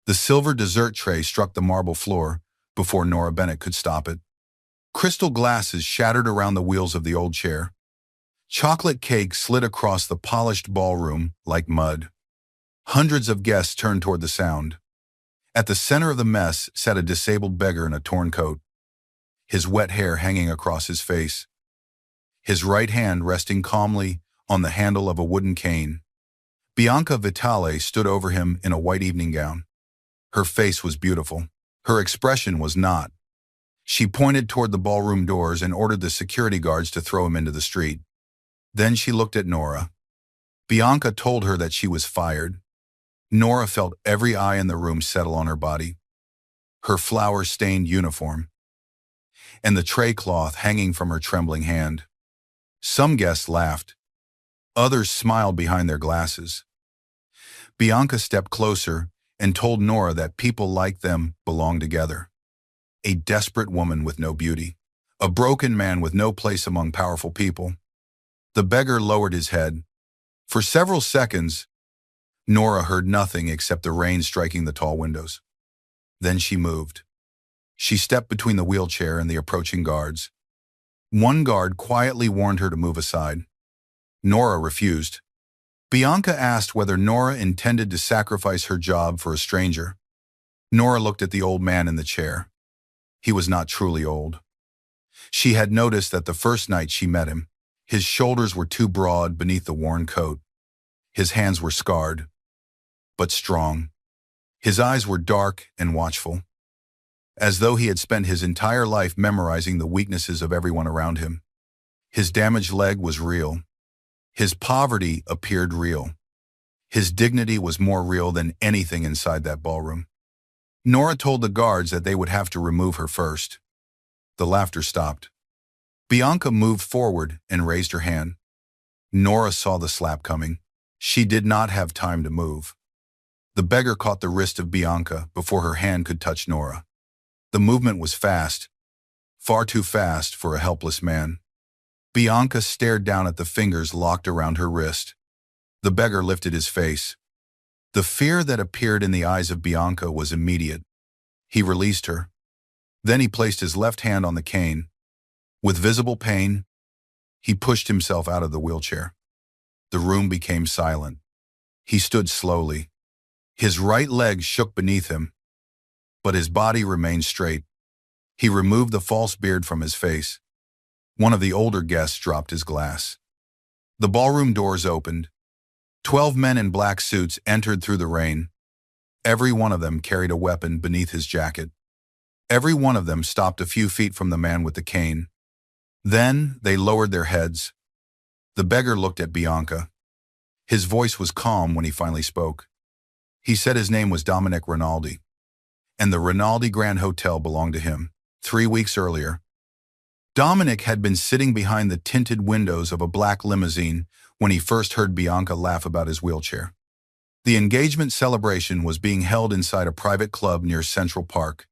The silver dessert tray struck the marble floor before Nora Bennett could stop it. Crystal glasses shattered around the wheels of the old chair. Chocolate cake slid across the polished ballroom like mud. Hundreds of guests turned toward the sound. At the center of the mess sat a disabled beggar in a torn coat, his wet hair hanging across his face, his right hand resting calmly on the handle of a wooden cane. Bianca Vitale stood over him in a white evening gown. Her face was beautiful. Her expression was not. She pointed toward the ballroom doors and ordered the security guards to throw him into the street. Then she looked at Nora. Bianca told her that she was fired. Nora felt every eye in the room settle on her body, her flour-stained uniform, and the tray cloth hanging from her trembling hand. Some guests laughed. Others smiled behind their glasses. Bianca stepped closer and told Nora that people like them belong together. A desperate woman with no beauty. A broken man with no place among powerful people. The beggar lowered his head. For several seconds, Nora heard nothing except the rain striking the tall windows. Then she moved. She stepped between the wheelchair and the approaching guards. One guard quietly warned her to move aside. Nora refused. Bianca asked whether Nora intended to sacrifice her job for a stranger. Nora looked at the old man in the chair. He was not truly old. She had noticed that the first night she met him, his shoulders were too broad beneath the worn coat. His hands were scarred, but strong. His eyes were dark and watchful, as though he had spent his entire life memorizing the weaknesses of everyone around him. His damaged leg was real. His poverty appeared real. His dignity was more real than anything inside that ballroom. Nora told the guards that they would have to remove her first. The laughter stopped. Bianca moved forward and raised her hand. Nora saw the slap coming. She did not have time to move. The beggar caught the wrist of Bianca before her hand could touch Nora. The movement was fast, far too fast for a helpless man. Bianca stared down at the fingers locked around her wrist. The beggar lifted his face. The fear that appeared in the eyes of Bianca was immediate. He released her. Then he placed his left hand on the cane. With visible pain, he pushed himself out of the wheelchair. The room became silent. He stood slowly. His right leg shook beneath him, but his body remained straight. He removed the false beard from his face. One of the older guests dropped his glass. The ballroom doors opened. 12 men in black suits entered through the rain. Every one of them carried a weapon beneath his jacket. Every one of them stopped a few feet from the man with the cane. Then they lowered their heads. The beggar looked at Bianca. His voice was calm when he finally spoke. He said his name was Dominic Rinaldi, and the Rinaldi Grand Hotel belonged to him. 3 weeks earlier, Dominic had been sitting behind the tinted windows of a black limousine when he first heard Bianca laugh about his wheelchair. The engagement celebration was being held inside a private club near Central Park.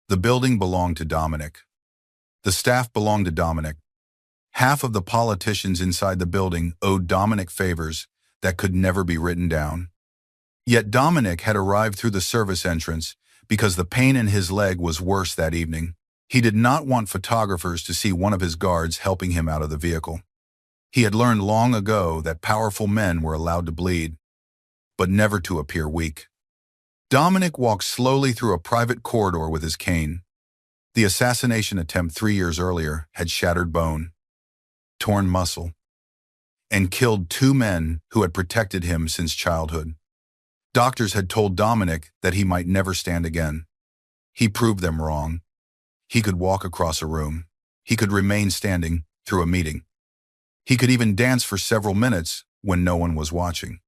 The building belonged to Dominic. The staff belonged to Dominic. Half of the politicians inside the building owed Dominic favors that could never be written down. Yet Dominic had arrived through the service entrance because the pain in his leg was worse that evening. He did not want photographers to see one of his guards helping him out of the vehicle. He had learned long ago that powerful men were allowed to bleed, but never to appear weak. Dominic walked slowly through a private corridor with his cane. The assassination attempt 3 years earlier had shattered bone, torn muscle, and killed 2 men who had protected him since childhood. Doctors had told Dominic that he might never stand again. He proved them wrong. He could walk across a room. He could remain standing through a meeting. He could even dance for several minutes when no one was watching.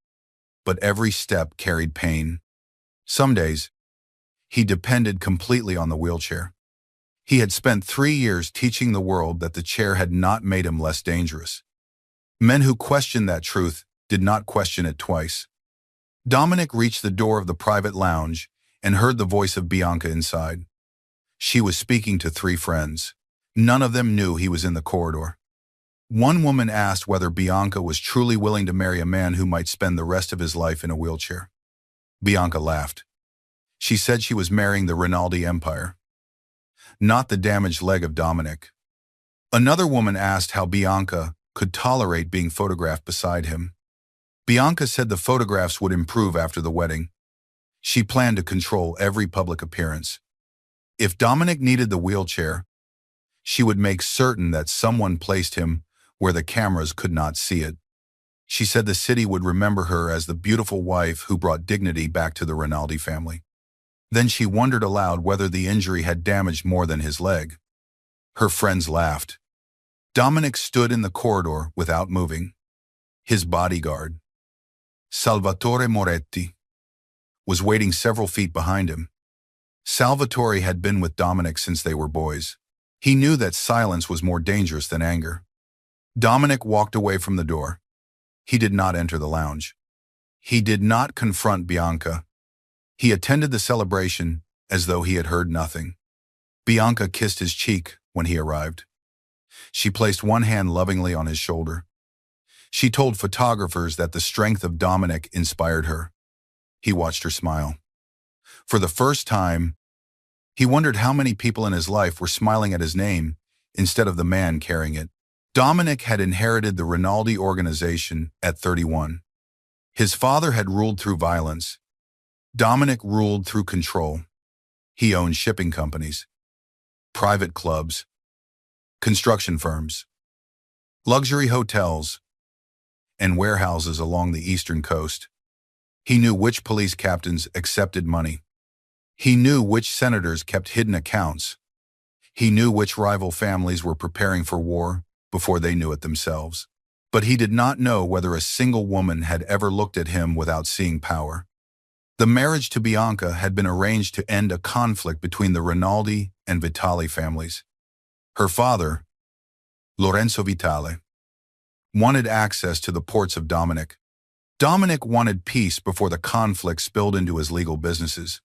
But every step carried pain. Some days, he depended completely on the wheelchair. He had spent 3 years teaching the world that the chair had not made him less dangerous. Men who questioned that truth did not question it twice. Dominic reached the door of the private lounge and heard the voice of Bianca inside. She was speaking to 3 friends. None of them knew he was in the corridor. One woman asked whether Bianca was truly willing to marry a man who might spend the rest of his life in a wheelchair. Bianca laughed. She said she was marrying the Rinaldi empire, not the damaged leg of Dominic. Another woman asked how Bianca could tolerate being photographed beside him. Bianca said the photographs would improve after the wedding. She planned to control every public appearance. If Dominic needed the wheelchair, she would make certain that someone placed him where the cameras could not see it. She said the city would remember her as the beautiful wife who brought dignity back to the Rinaldi family. Then she wondered aloud whether the injury had damaged more than his leg. Her friends laughed. Dominic stood in the corridor without moving. His bodyguard, Salvatore Moretti, was waiting several feet behind him. Salvatore had been with Dominic since they were boys. He knew that silence was more dangerous than anger. Dominic walked away from the door. He did not enter the lounge. He did not confront Bianca. He attended the celebration as though he had heard nothing. Bianca kissed his cheek when he arrived. She placed one hand lovingly on his shoulder. She told photographers that the strength of Dominic inspired her. He watched her smile. For the first time, he wondered how many people in his life were smiling at his name instead of the man carrying it. Dominic had inherited the Rinaldi organization at 31. His father had ruled through violence. Dominic ruled through control. He owned shipping companies, private clubs, construction firms, luxury hotels, and warehouses along the eastern coast. He knew which police captains accepted money. He knew which senators kept hidden accounts. He knew which rival families were preparing for war before they knew it themselves. But he did not know whether a single woman had ever looked at him without seeing power. The marriage to Bianca had been arranged to end a conflict between the Rinaldi and Vitali families. Her father, Lorenzo Vitale, wanted access to the ports of Dominic. Dominic wanted peace before the conflict spilled into his legal businesses.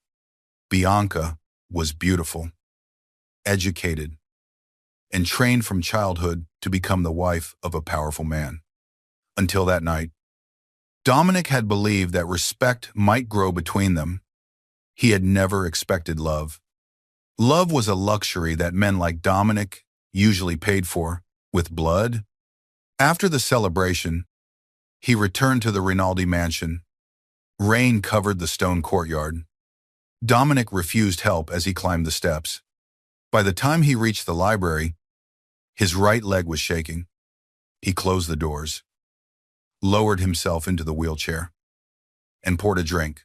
Bianca was beautiful, educated, and trained from childhood to become the wife of a powerful man. Until that night, Dominic had believed that respect might grow between them. He had never expected love. Love was a luxury that men like Dominic usually paid for, with blood. After the celebration, he returned to the Rinaldi mansion. Rain covered the stone courtyard. Dominic refused help as he climbed the steps. By the time he reached the library, his right leg was shaking. He closed the doors, lowered himself into the wheelchair, and poured a drink.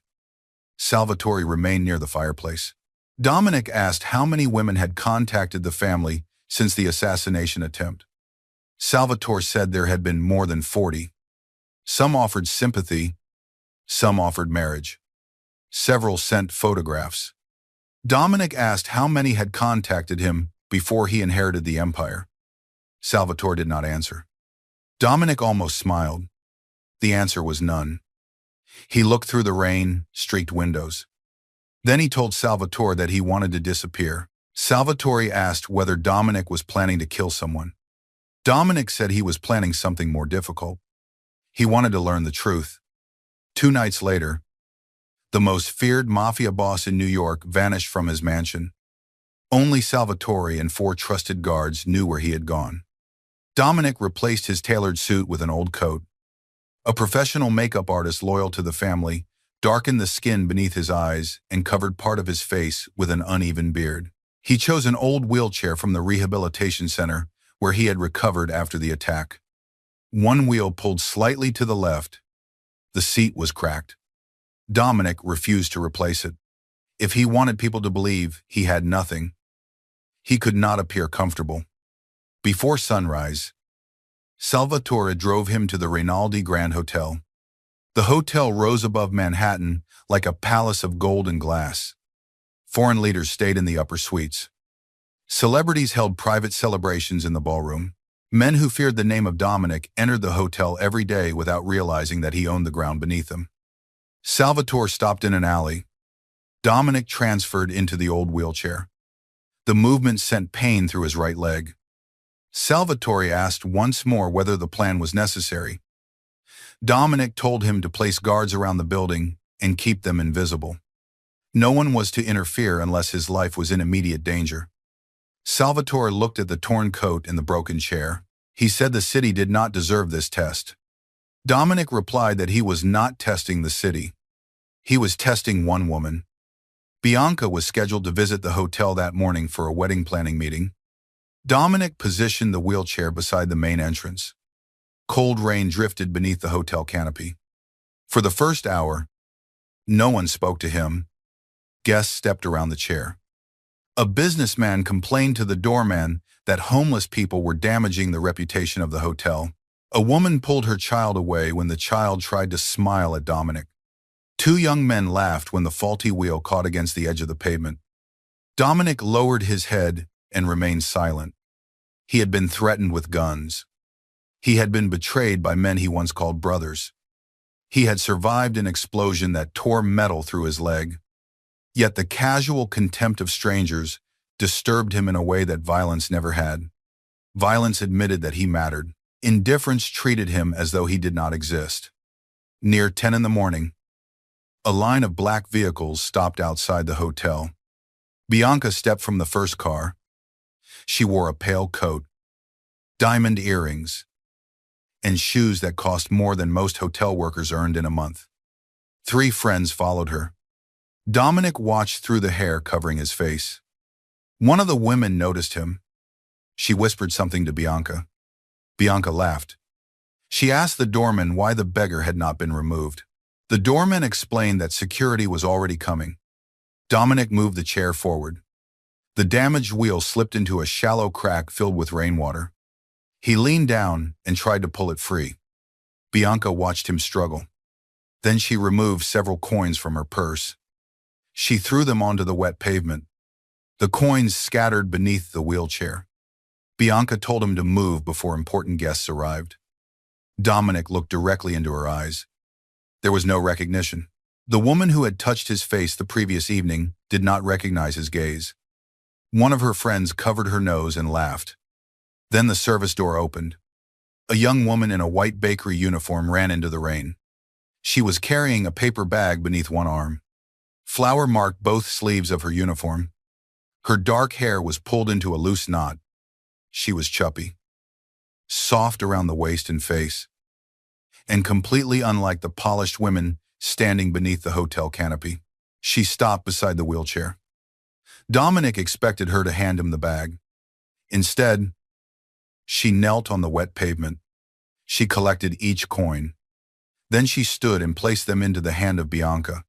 Salvatore remained near the fireplace. Dominic asked how many women had contacted the family since the assassination attempt. Salvatore said there had been more than 40. Some offered sympathy, some offered marriage. Several sent photographs. Dominic asked how many had contacted him before he inherited the empire. Salvatore did not answer. Dominic almost smiled. The answer was none. He looked through the rain-streaked windows. Then he told Salvatore that he wanted to disappear. Salvatore asked whether Dominic was planning to kill someone. Dominic said he was planning something more difficult. He wanted to learn the truth. 2 nights later, the most feared mafia boss in New York vanished from his mansion. Only Salvatore and 4 trusted guards knew where he had gone. Dominic replaced his tailored suit with an old coat. A professional makeup artist loyal to the family darkened the skin beneath his eyes and covered part of his face with an uneven beard. He chose an old wheelchair from the rehabilitation center where he had recovered after the attack. One wheel pulled slightly to the left. The seat was cracked. Dominic refused to replace it. If he wanted people to believe he had nothing, he could not appear comfortable. Before sunrise, Salvatore drove him to the Rinaldi Grand Hotel. The hotel rose above Manhattan like a palace of gold and glass. Foreign leaders stayed in the upper suites. Celebrities held private celebrations in the ballroom. Men who feared the name of Dominic entered the hotel every day without realizing that he owned the ground beneath them. Salvatore stopped in an alley. Dominic transferred into the old wheelchair. The movement sent pain through his right leg. Salvatore asked once more whether the plan was necessary. Dominic told him to place guards around the building and keep them invisible. No one was to interfere unless his life was in immediate danger. Salvatore looked at the torn coat and the broken chair. He said the city did not deserve this test. Dominic replied that he was not testing the city. He was testing one woman. Bianca was scheduled to visit the hotel that morning for a wedding planning meeting. Dominic positioned the wheelchair beside the main entrance. Cold rain drifted beneath the hotel canopy. For the first hour, no one spoke to him. Guests stepped around the chair. A businessman complained to the doorman that homeless people were damaging the reputation of the hotel. A woman pulled her child away when the child tried to smile at Dominic. Two young men laughed when the faulty wheel caught against the edge of the pavement. Dominic lowered his head and remained silent. He had been threatened with guns. He had been betrayed by men he once called brothers. He had survived an explosion that tore metal through his leg. Yet the casual contempt of strangers disturbed him in a way that violence never had. Violence admitted that he mattered. Indifference treated him as though he did not exist. Near 10 in the morning, a line of black vehicles stopped outside the hotel. Bianca stepped from the first car. She wore a pale coat, diamond earrings, and shoes that cost more than most hotel workers earned in a month. 3 friends followed her. Dominic watched through the hair covering his face. One of the women noticed him. She whispered something to Bianca. Bianca laughed. She asked the doorman why the beggar had not been removed. The doorman explained that security was already coming. Dominic moved the chair forward. The damaged wheel slipped into a shallow crack filled with rainwater. He leaned down and tried to pull it free. Bianca watched him struggle. Then she removed several coins from her purse. She threw them onto the wet pavement. The coins scattered beneath the wheelchair. Bianca told him to move before important guests arrived. Dominic looked directly into her eyes. There was no recognition. The woman who had touched his face the previous evening did not recognize his gaze. One of her friends covered her nose and laughed. Then the service door opened. A young woman in a white bakery uniform ran into the rain. She was carrying a paper bag beneath one arm. Flour marked both sleeves of her uniform. Her dark hair was pulled into a loose knot. She was chubby, soft around the waist and face, and completely unlike the polished women standing beneath the hotel canopy. She stopped beside the wheelchair. Dominic expected her to hand him the bag. Instead, she knelt on the wet pavement. She collected each coin. Then she stood and placed them into the hand of Bianca.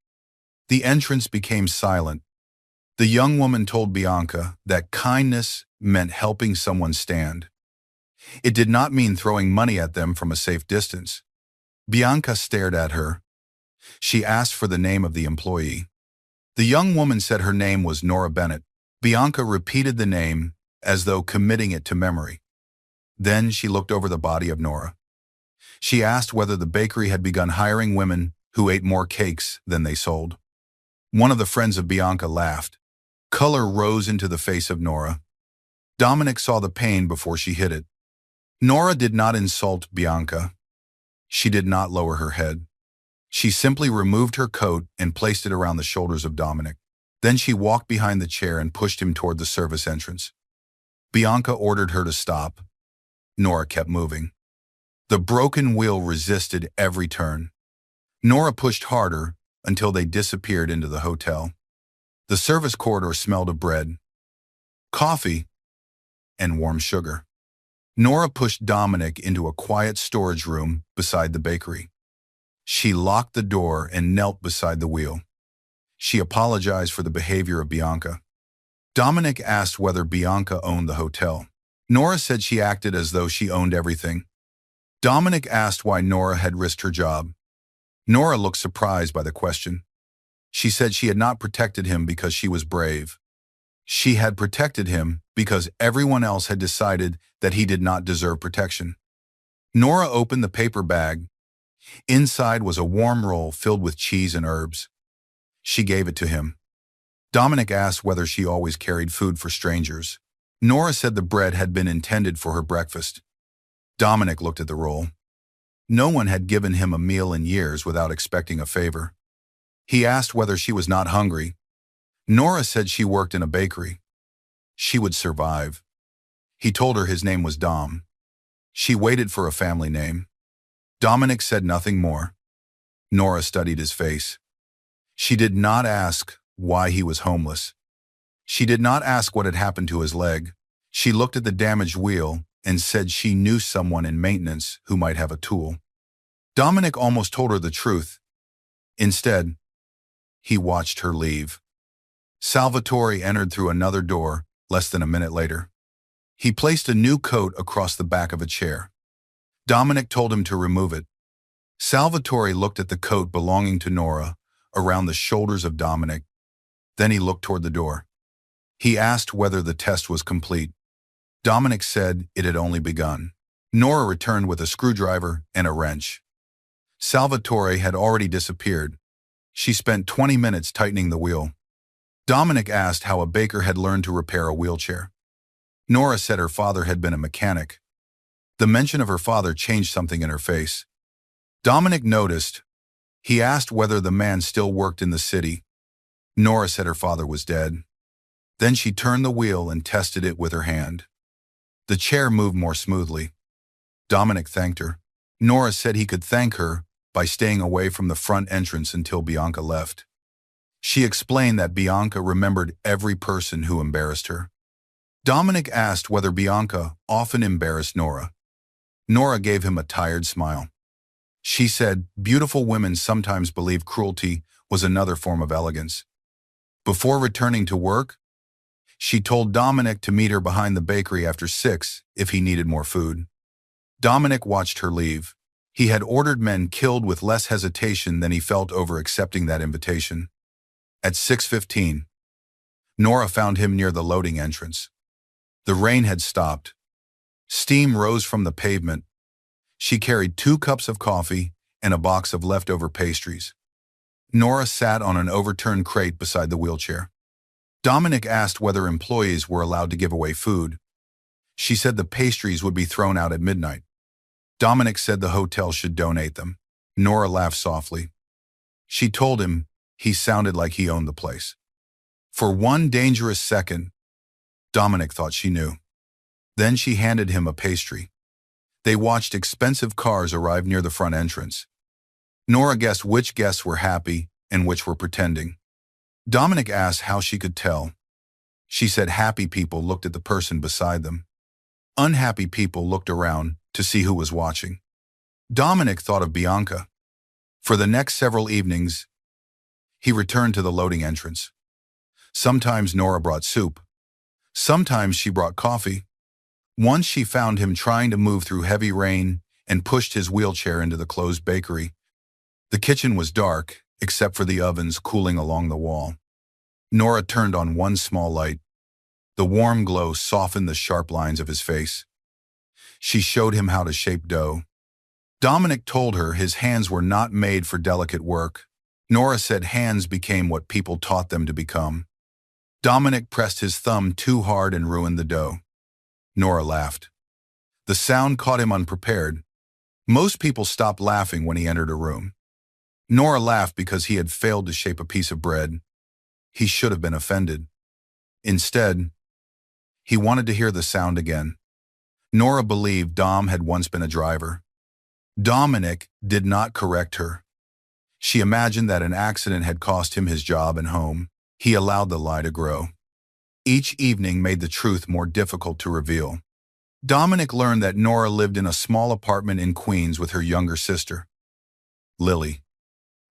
The entrance became silent. The young woman told Bianca that kindness meant helping someone stand. It did not mean throwing money at them from a safe distance. Bianca stared at her. She asked for the name of the employee. The young woman said her name was Nora Bennett. Bianca repeated the name as though committing it to memory. Then she looked over the body of Nora. She asked whether the bakery had begun hiring women who ate more cakes than they sold. One of the friends of Bianca laughed. Color rose into the face of Nora. Dominic saw the pain before she hid it. Nora did not insult Bianca. She did not lower her head. She simply removed her coat and placed it around the shoulders of Dominic. Then she walked behind the chair and pushed him toward the service entrance. Bianca ordered her to stop. Nora kept moving. The broken wheel resisted every turn. Nora pushed harder until they disappeared into the hotel. The service corridor smelled of bread, coffee, and warm sugar. Nora pushed Dominic into a quiet storage room beside the bakery. She locked the door and knelt beside the wheel. She apologized for the behavior of Bianca. Dominic asked whether Bianca owned the hotel. Nora said she acted as though she owned everything. Dominic asked why Nora had risked her job. Nora looked surprised by the question. She said she had not protected him because she was brave. She had protected him because everyone else had decided that he did not deserve protection. Nora opened the paper bag. Inside was a warm roll filled with cheese and herbs. She gave it to him. Dominic asked whether she always carried food for strangers. Nora said the bread had been intended for her breakfast. Dominic looked at the roll. No one had given him a meal in years without expecting a favor. He asked whether she was not hungry. Nora said she worked in a bakery. She would survive. He told her his name was Dom. She waited for a family name. Dominic said nothing more. Nora studied his face. She did not ask why he was homeless. She did not ask what had happened to his leg. She looked at the damaged wheel and said she knew someone in maintenance who might have a tool. Dominic almost told her the truth. Instead, he watched her leave. Salvatore entered through another door less than a minute later. He placed a new coat across the back of a chair. Dominic told him to remove it. Salvatore looked at the coat belonging to Nora around the shoulders of Dominic. Then he looked toward the door. He asked whether the test was complete. Dominic said it had only begun. Nora returned with a screwdriver and a wrench. Salvatore had already disappeared. She spent 20 minutes tightening the wheel. Dominic asked how a baker had learned to repair a wheelchair. Nora said her father had been a mechanic. The mention of her father changed something in her face. Dominic noticed. He asked whether the man still worked in the city. Nora said her father was dead. Then she turned the wheel and tested it with her hand. The chair moved more smoothly. Dominic thanked her. Nora said he could thank her by staying away from the front entrance until Bianca left. She explained that Bianca remembered every person who embarrassed her. Dominic asked whether Bianca often embarrassed Nora. Nora gave him a tired smile. She said beautiful women sometimes believed cruelty was another form of elegance. Before returning to work, she told Dominic to meet her behind the bakery after 6 if he needed more food. Dominic watched her leave. He had ordered men killed with less hesitation than he felt over accepting that invitation. At 6:15, Nora found him near the loading entrance. The rain had stopped. Steam rose from the pavement. She carried 2 cups of coffee and a box of leftover pastries. Nora sat on an overturned crate beside the wheelchair. Dominic asked whether employees were allowed to give away food. She said the pastries would be thrown out at midnight. Dominic said the hotel should donate them. Nora laughed softly. She told him he sounded like he owned the place. For one dangerous second, Dominic thought she knew. Then she handed him a pastry. They watched expensive cars arrive near the front entrance. Nora guessed which guests were happy and which were pretending. Dominic asked how she could tell. She said happy people looked at the person beside them. Unhappy people looked around to see who was watching. Dominic thought of Bianca. For the next several evenings, he returned to the loading entrance. Sometimes Nora brought soup. Sometimes she brought coffee. Once she found him trying to move through heavy rain and pushed his wheelchair into the closed bakery. The kitchen was dark, except for the ovens cooling along the wall. Nora turned on one small light. The warm glow softened the sharp lines of his face. She showed him how to shape dough. Dominic told her his hands were not made for delicate work. Nora said hands became what people taught them to become. Dominic pressed his thumb too hard and ruined the dough. Nora laughed. The sound caught him unprepared. Most people stopped laughing when he entered a room. Nora laughed because he had failed to shape a piece of bread. He should have been offended. Instead, he wanted to hear the sound again. Nora believed Dom had once been a driver. Dominic did not correct her. She imagined that an accident had cost him his job and home. He allowed the lie to grow. Each evening made the truth more difficult to reveal. Dominic learned that Nora lived in a small apartment in Queens with her younger sister, Lily.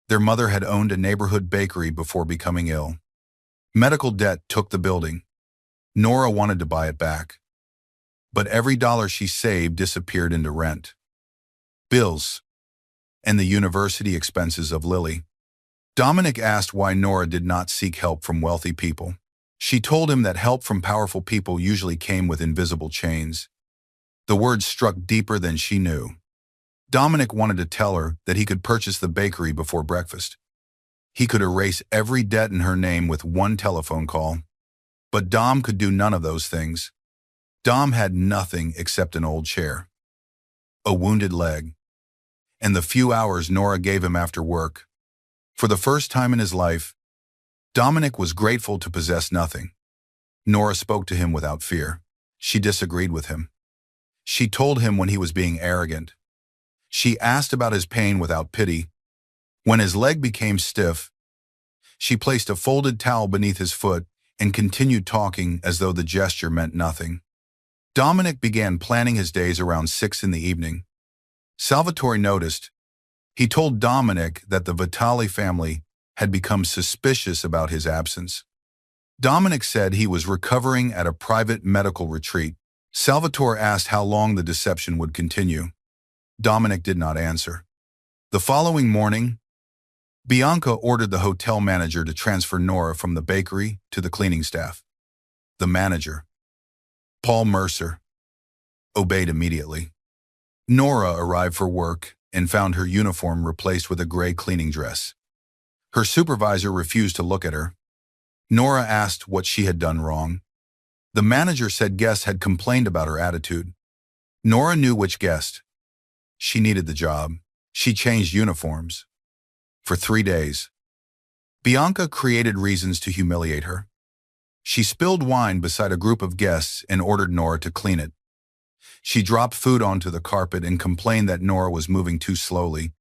Their mother had owned a neighborhood bakery before becoming ill. Medical debt took the building. Nora wanted to buy it back. But every dollar she saved disappeared into rent, bills, and the university expenses of Lily. Dominic asked why Nora did not seek help from wealthy people. She told him that help from powerful people usually came with invisible chains. The words struck deeper than she knew. Dominic wanted to tell her that he could purchase the bakery before breakfast. He could erase every debt in her name with one telephone call. But Dom could do none of those things. Dom had nothing except an old chair, a wounded leg, and the few hours Nora gave him after work. For the first time in his life, Dominic was grateful to possess nothing. Nora spoke to him without fear. She disagreed with him. She told him when he was being arrogant. She asked about his pain without pity. When his leg became stiff, she placed a folded towel beneath his foot and continued talking as though the gesture meant nothing. Dominic began planning his days around 6 in the evening. Salvatore noticed. He told Dominic that the Vitali family had become suspicious about his absence. Dominic said he was recovering at a private medical retreat. Salvatore asked how long the deception would continue. Dominic did not answer. The following morning, Bianca ordered the hotel manager to transfer Nora from the bakery to the cleaning staff. The manager, Paul Mercer, obeyed immediately. Nora arrived for work and found her uniform replaced with a gray cleaning dress. Her supervisor refused to look at her. Nora asked what she had done wrong. The manager said guests had complained about her attitude. Nora knew which guest. She needed the job. She changed uniforms. For 3 days, Bianca created reasons to humiliate her. She spilled wine beside a group of guests and ordered Nora to clean it. She dropped food onto the carpet and complained that Nora was moving too slowly.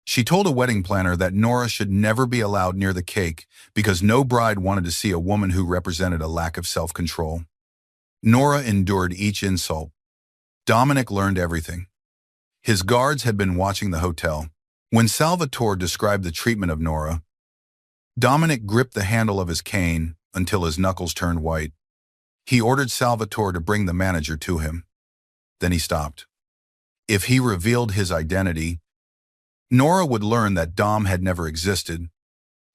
She told a wedding planner that Nora should never be allowed near the cake because no bride wanted to see a woman who represented a lack of self-control. Nora endured each insult. Dominic learned everything. His guards had been watching the hotel. When Salvatore described the treatment of Nora, Dominic gripped the handle of his cane until his knuckles turned white. He ordered Salvatore to bring the manager to him. Then he stopped. If he revealed his identity, Nora would learn that Dom had never existed.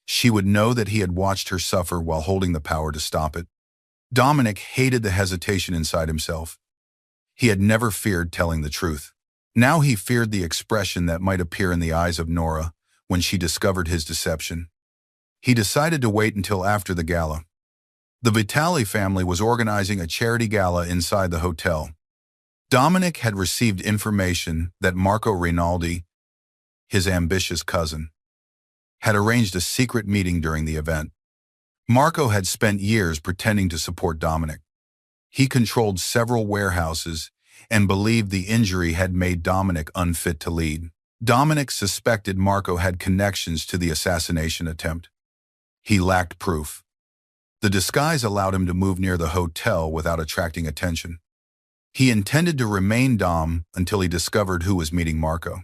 She would know that he had watched her suffer while holding the power to stop it. Dominic hated the hesitation inside himself. He had never feared telling the truth. Now he feared the expression that might appear in the eyes of Nora when she discovered his deception. He decided to wait until after the gala. The Vitali family was organizing a charity gala inside the hotel. Dominic had received information that Marco Rinaldi, his ambitious cousin, had arranged a secret meeting during the event. Marco had spent years pretending to support Dominic. He controlled several warehouses and believed the injury had made Dominic unfit to lead. Dominic suspected Marco had connections to the assassination attempt. He lacked proof. The disguise allowed him to move near the hotel without attracting attention. He intended to remain Dom until he discovered who was meeting Marco.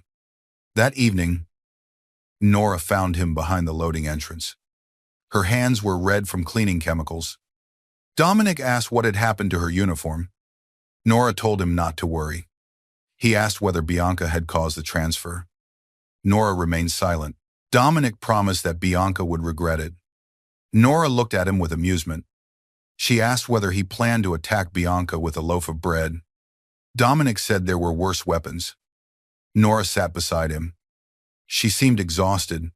That evening, Nora found him behind the loading entrance. Her hands were red from cleaning chemicals. Dominic asked what had happened to her uniform. Nora told him not to worry. He asked whether Bianca had caused the transfer. Nora remained silent. Dominic promised that Bianca would regret it. Nora looked at him with amusement. She asked whether he planned to attack Bianca with a loaf of bread. Dominic said there were worse weapons. Nora sat beside him. She seemed exhausted.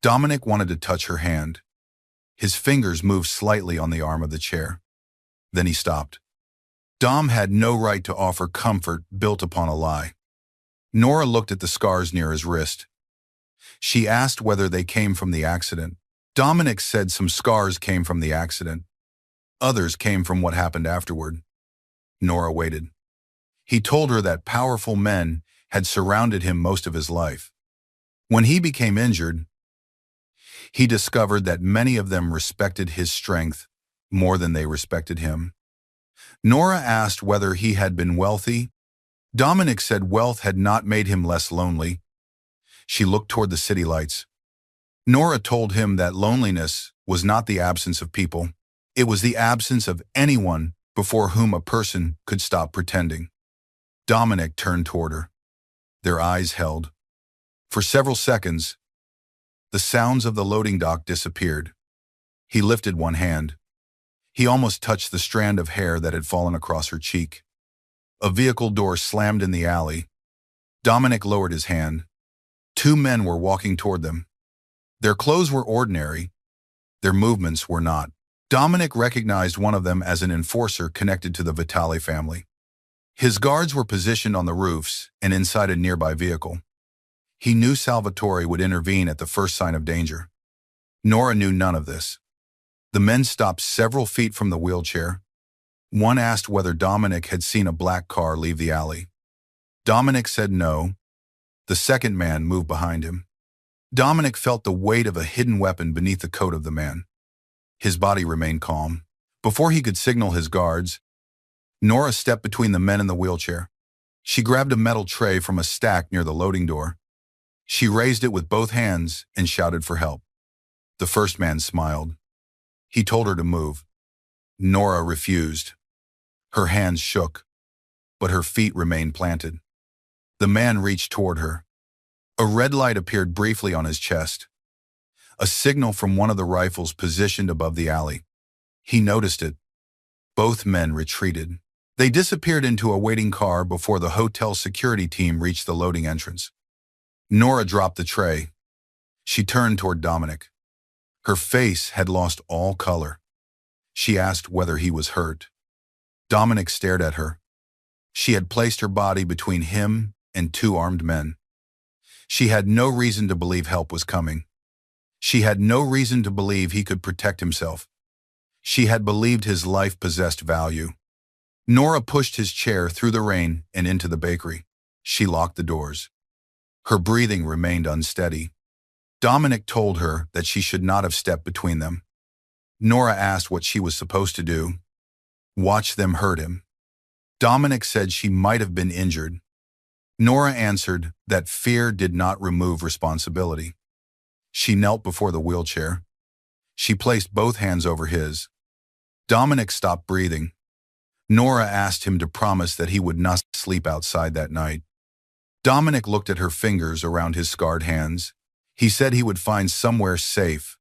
Dominic wanted to touch her hand. His fingers moved slightly on the arm of the chair. Then he stopped. Dom had no right to offer comfort built upon a lie. Nora looked at the scars near his wrist. She asked whether they came from the accident. Dominic said some scars came from the accident. Others came from what happened afterward. Nora waited. He told her that powerful men had surrounded him most of his life. When he became injured, he discovered that many of them respected his strength more than they respected him. Nora asked whether he had been wealthy. Dominic said wealth had not made him less lonely. She looked toward the city lights. Nora told him that loneliness was not the absence of people. It was the absence of anyone before whom a person could stop pretending. Dominic turned toward her. Their eyes held. For several seconds, the sounds of the loading dock disappeared. He lifted one hand. He almost touched the strand of hair that had fallen across her cheek. A vehicle door slammed in the alley. Dominic lowered his hand. 2 men were walking toward them. Their clothes were ordinary. Their movements were not. Dominic recognized one of them as an enforcer connected to the Vitali family. His guards were positioned on the roofs and inside a nearby vehicle. He knew Salvatore would intervene at the first sign of danger. Nora knew none of this. The men stopped several feet from the wheelchair. One asked whether Dominic had seen a black car leave the alley. Dominic said no. The second man moved behind him. Dominic felt the weight of a hidden weapon beneath the coat of the man. His body remained calm. Before he could signal his guards, Nora stepped between the men and the wheelchair. She grabbed a metal tray from a stack near the loading door. She raised it with both hands and shouted for help. The first man smiled. He told her to move. Nora refused. Her hands shook, but her feet remained planted. The man reached toward her. A red light appeared briefly on his chest, a signal from one of the rifles positioned above the alley. He noticed it. Both men retreated. They disappeared into a waiting car before the hotel security team reached the loading entrance. Nora dropped the tray. She turned toward Dominic. Her face had lost all color. She asked whether he was hurt. Dominic stared at her. She had placed her body between him and two armed men. She had no reason to believe help was coming. She had no reason to believe he could protect himself. She had believed his life possessed value. Nora pushed his chair through the rain and into the bakery. She locked the doors. Her breathing remained unsteady. Dominic told her that she should not have stepped between them. Nora asked what she was supposed to do. Watch them hurt him. Dominic said she might have been injured. Nora answered that fear did not remove responsibility. She knelt before the wheelchair. She placed both hands over his. Dominic stopped breathing. Nora asked him to promise that he would not sleep outside that night. Dominic looked at her fingers around his scarred hands. He said he would find somewhere safe.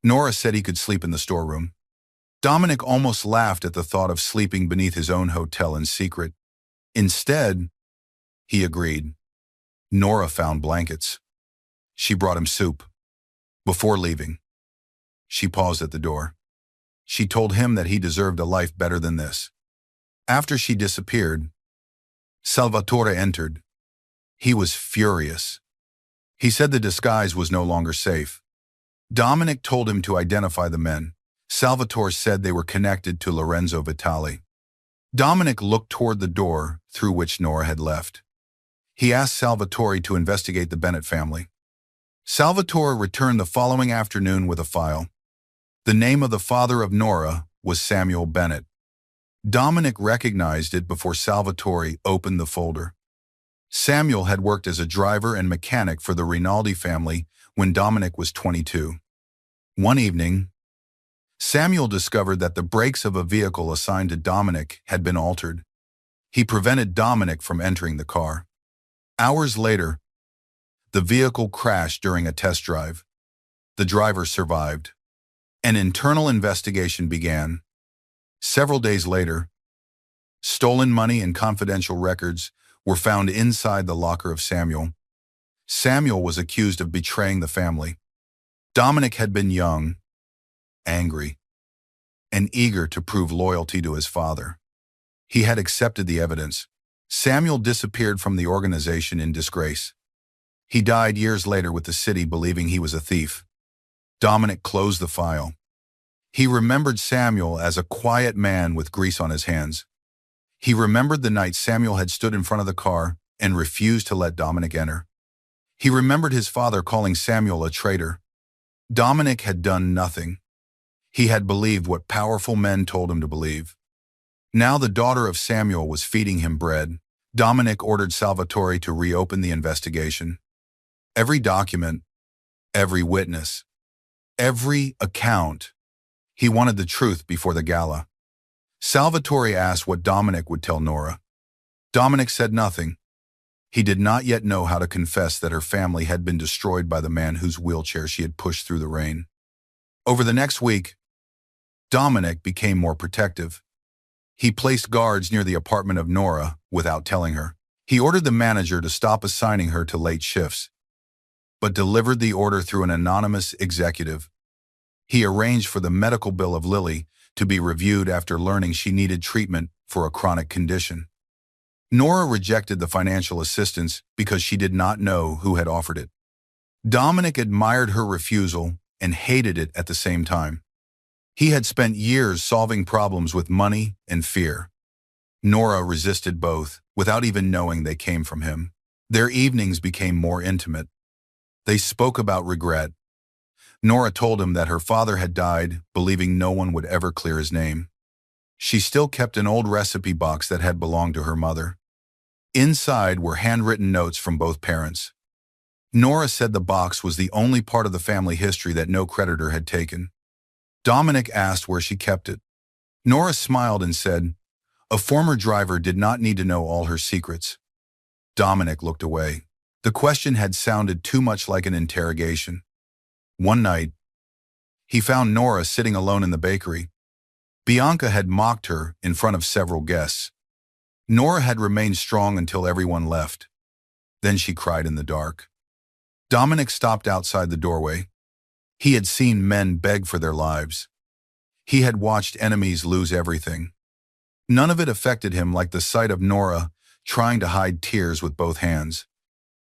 Nora said he could sleep in the storeroom. Dominic almost laughed at the thought of sleeping beneath his own hotel in secret. Instead, he agreed. Nora found blankets. She brought him soup. Before leaving, she paused at the door. She told him that he deserved a life better than this. After she disappeared, Salvatore entered. He was furious. He said the disguise was no longer safe. Dominic told him to identify the men. Salvatore said they were connected to Lorenzo Vitali. Dominic looked toward the door through which Nora had left. He asked Salvatore to investigate the Bennett family. Salvatore returned the following afternoon with a file. The name of the father of Nora was Samuel Bennett. Dominic recognized it before Salvatore opened the folder. Samuel had worked as a driver and mechanic for the Rinaldi family when Dominic was 22. One evening, Samuel discovered that the brakes of a vehicle assigned to Dominic had been altered. He prevented Dominic from entering the car. Hours later, the vehicle crashed during a test drive. The driver survived. An internal investigation began. Several days later, stolen money and confidential records were found inside the locker of Samuel. Samuel was accused of betraying the family. Dominic had been young, angry, and eager to prove loyalty to his father. He had accepted the evidence. Samuel disappeared from the organization in disgrace. He died years later with the city believing he was a thief. Dominic closed the file. He remembered Samuel as a quiet man with grease on his hands. He remembered the night Samuel had stood in front of the car and refused to let Dominic enter. He remembered his father calling Samuel a traitor. Dominic had done nothing. He had believed what powerful men told him to believe. Now the daughter of Samuel was feeding him bread. Dominic ordered Salvatore to reopen the investigation. Every document, every witness, every account. He wanted the truth before the gala. Salvatore asked what Dominic would tell Nora. Dominic said nothing. He did not yet know how to confess that her family had been destroyed by the man whose wheelchair she had pushed through the rain. Over the next week, Dominic became more protective. He placed guards near the apartment of Nora without telling her. He ordered the manager to stop assigning her to late shifts, but delivered the order through an anonymous executive. He arranged for the medical bill of Lily to be reviewed after learning she needed treatment for a chronic condition. Nora rejected the financial assistance because she did not know who had offered it. Dominic admired her refusal and hated it at the same time. He had spent years solving problems with money and fear. Nora resisted both, without even knowing they came from him. Their evenings became more intimate. They spoke about regret. Nora told him that her father had died, believing no one would ever clear his name. She still kept an old recipe box that had belonged to her mother. Inside were handwritten notes from both parents. Nora said the box was the only part of the family history that no creditor had taken. Dominic asked where she kept it. Nora smiled and said, a former driver did not need to know all her secrets. Dominic looked away. The question had sounded too much like an interrogation. One night, he found Nora sitting alone in the bakery. Bianca had mocked her in front of several guests. Nora had remained strong until everyone left. Then she cried in the dark. Dominic stopped outside the doorway. He had seen men beg for their lives. He had watched enemies lose everything. None of it affected him like the sight of Nora trying to hide tears with both hands.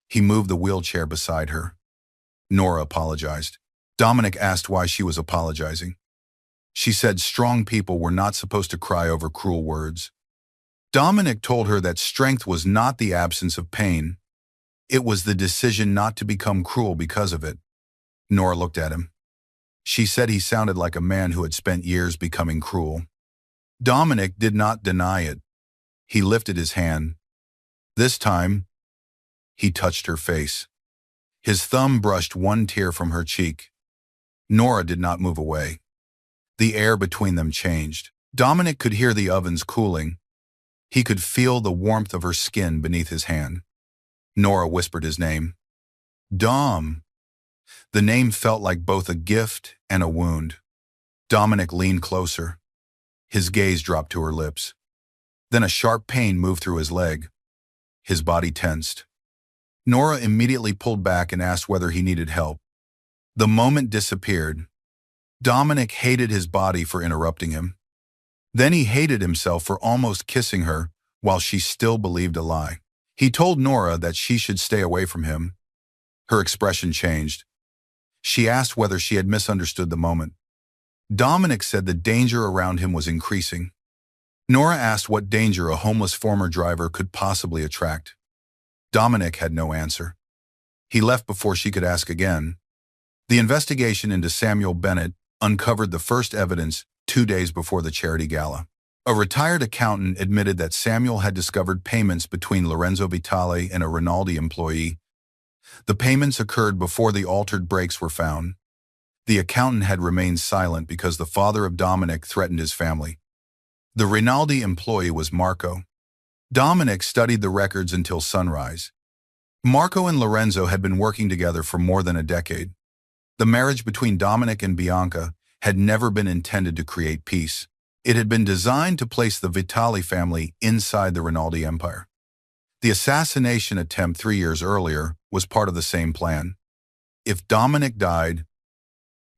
He moved the wheelchair beside her. Nora apologized. Dominic asked why she was apologizing. She said strong people were not supposed to cry over cruel words. Dominic told her that strength was not the absence of pain. It was the decision not to become cruel because of it. Nora looked at him. She said he sounded like a man who had spent years becoming cruel. Dominic did not deny it. He lifted his hand. This time, he touched her face. His thumb brushed one tear from her cheek. Nora did not move away. The air between them changed. Dominic could hear the ovens cooling. He could feel the warmth of her skin beneath his hand. Nora whispered his name. Dom. The name felt like both a gift and a wound. Dominic leaned closer. His gaze dropped to her lips. Then a sharp pain moved through his leg. His body tensed. Nora immediately pulled back and asked whether he needed help. The moment disappeared. Dominic hated his body for interrupting him. Then he hated himself for almost kissing her while she still believed a lie. He told Nora that she should stay away from him. Her expression changed. She asked whether she had misunderstood the moment. Dominic said the danger around him was increasing. Nora asked what danger a homeless former driver could possibly attract. Dominic had no answer. He left before she could ask again. The investigation into Samuel Bennett uncovered the first evidence 2 days before the charity gala. A retired accountant admitted that Samuel had discovered payments between Lorenzo Vitale and a Rinaldi employee. The payments occurred before the altered brakes were found. The accountant had remained silent because the father of Dominic threatened his family. The Rinaldi employee was Marco. Dominic studied the records until sunrise. Marco and Lorenzo had been working together for more than a decade. The marriage between Dominic and Bianca had never been intended to create peace. It had been designed to place the Vitale family inside the Rinaldi empire. The assassination attempt 3 years earlier was part of the same plan. If Dominic died,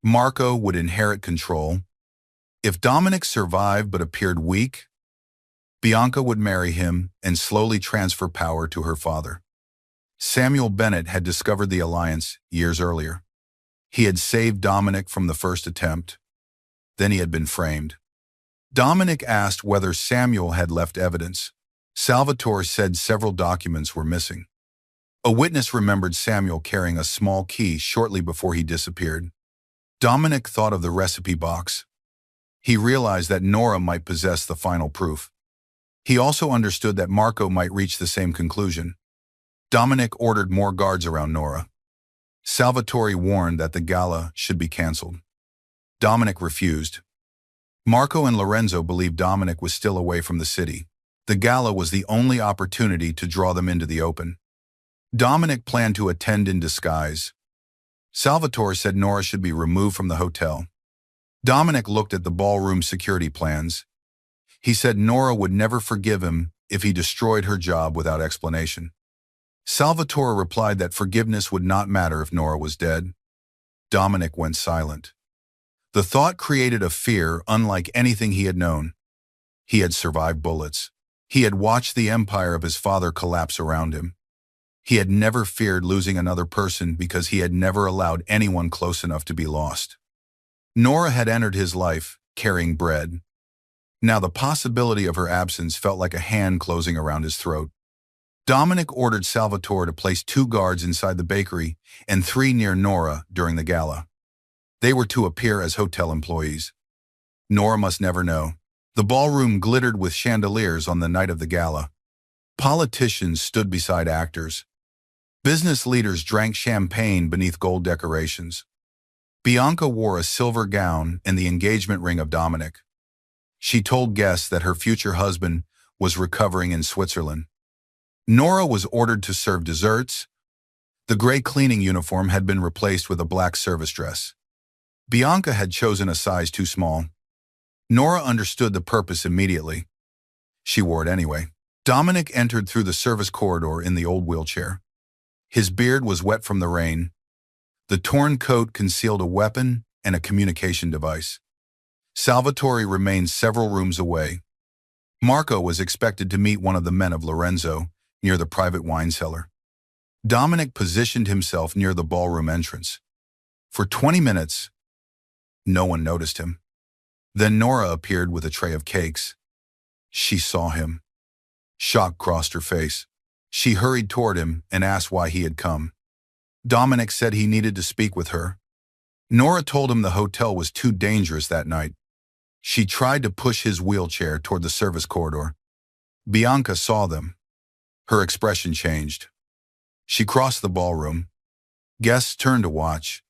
Marco would inherit control. If Dominic survived but appeared weak, Bianca would marry him and slowly transfer power to her father. Samuel Bennett had discovered the alliance years earlier. He had saved Dominic from the first attempt. Then he had been framed. Dominic asked whether Samuel had left evidence. Salvatore said several documents were missing. A witness remembered Samuel carrying a small key shortly before he disappeared. Dominic thought of the recipe box. He realized that Nora might possess the final proof. He also understood that Marco might reach the same conclusion. Dominic ordered more guards around Nora. Salvatore warned that the gala should be canceled. Dominic refused. Marco and Lorenzo believed Dominic was still away from the city. The gala was the only opportunity to draw them into the open. Dominic planned to attend in disguise. Salvatore said Nora should be removed from the hotel. Dominic looked at the ballroom security plans. He said Nora would never forgive him if he destroyed her job without explanation. Salvatore replied that forgiveness would not matter if Nora was dead. Dominic went silent. The thought created a fear unlike anything he had known. He had survived bullets. He had watched the empire of his father collapse around him. He had never feared losing another person because he had never allowed anyone close enough to be lost. Nora had entered his life, carrying bread. Now the possibility of her absence felt like a hand closing around his throat. Dominic ordered Salvatore to place 2 guards inside the bakery and 3 near Nora during the gala. They were to appear as hotel employees. Nora must never know. The ballroom glittered with chandeliers on the night of the gala. Politicians stood beside actors. Business leaders drank champagne beneath gold decorations. Bianca wore a silver gown and the engagement ring of Dominic. She told guests that her future husband was recovering in Switzerland. Nora was ordered to serve desserts. The gray cleaning uniform had been replaced with a black service dress. Bianca had chosen a size too small. Nora understood the purpose immediately. She wore it anyway. Dominic entered through the service corridor in the old wheelchair. His beard was wet from the rain. The torn coat concealed a weapon and a communication device. Salvatore remained several rooms away. Marco was expected to meet one of the men of Lorenzo near the private wine cellar. Dominic positioned himself near the ballroom entrance. For 20 minutes, no one noticed him. Then Nora appeared with a tray of cakes. She saw him. Shock crossed her face. She hurried toward him and asked why he had come. Dominic said he needed to speak with her. Nora told him the hotel was too dangerous that night. She tried to push his wheelchair toward the service corridor. Bianca saw them. Her expression changed. She crossed the ballroom. Guests turned to watch.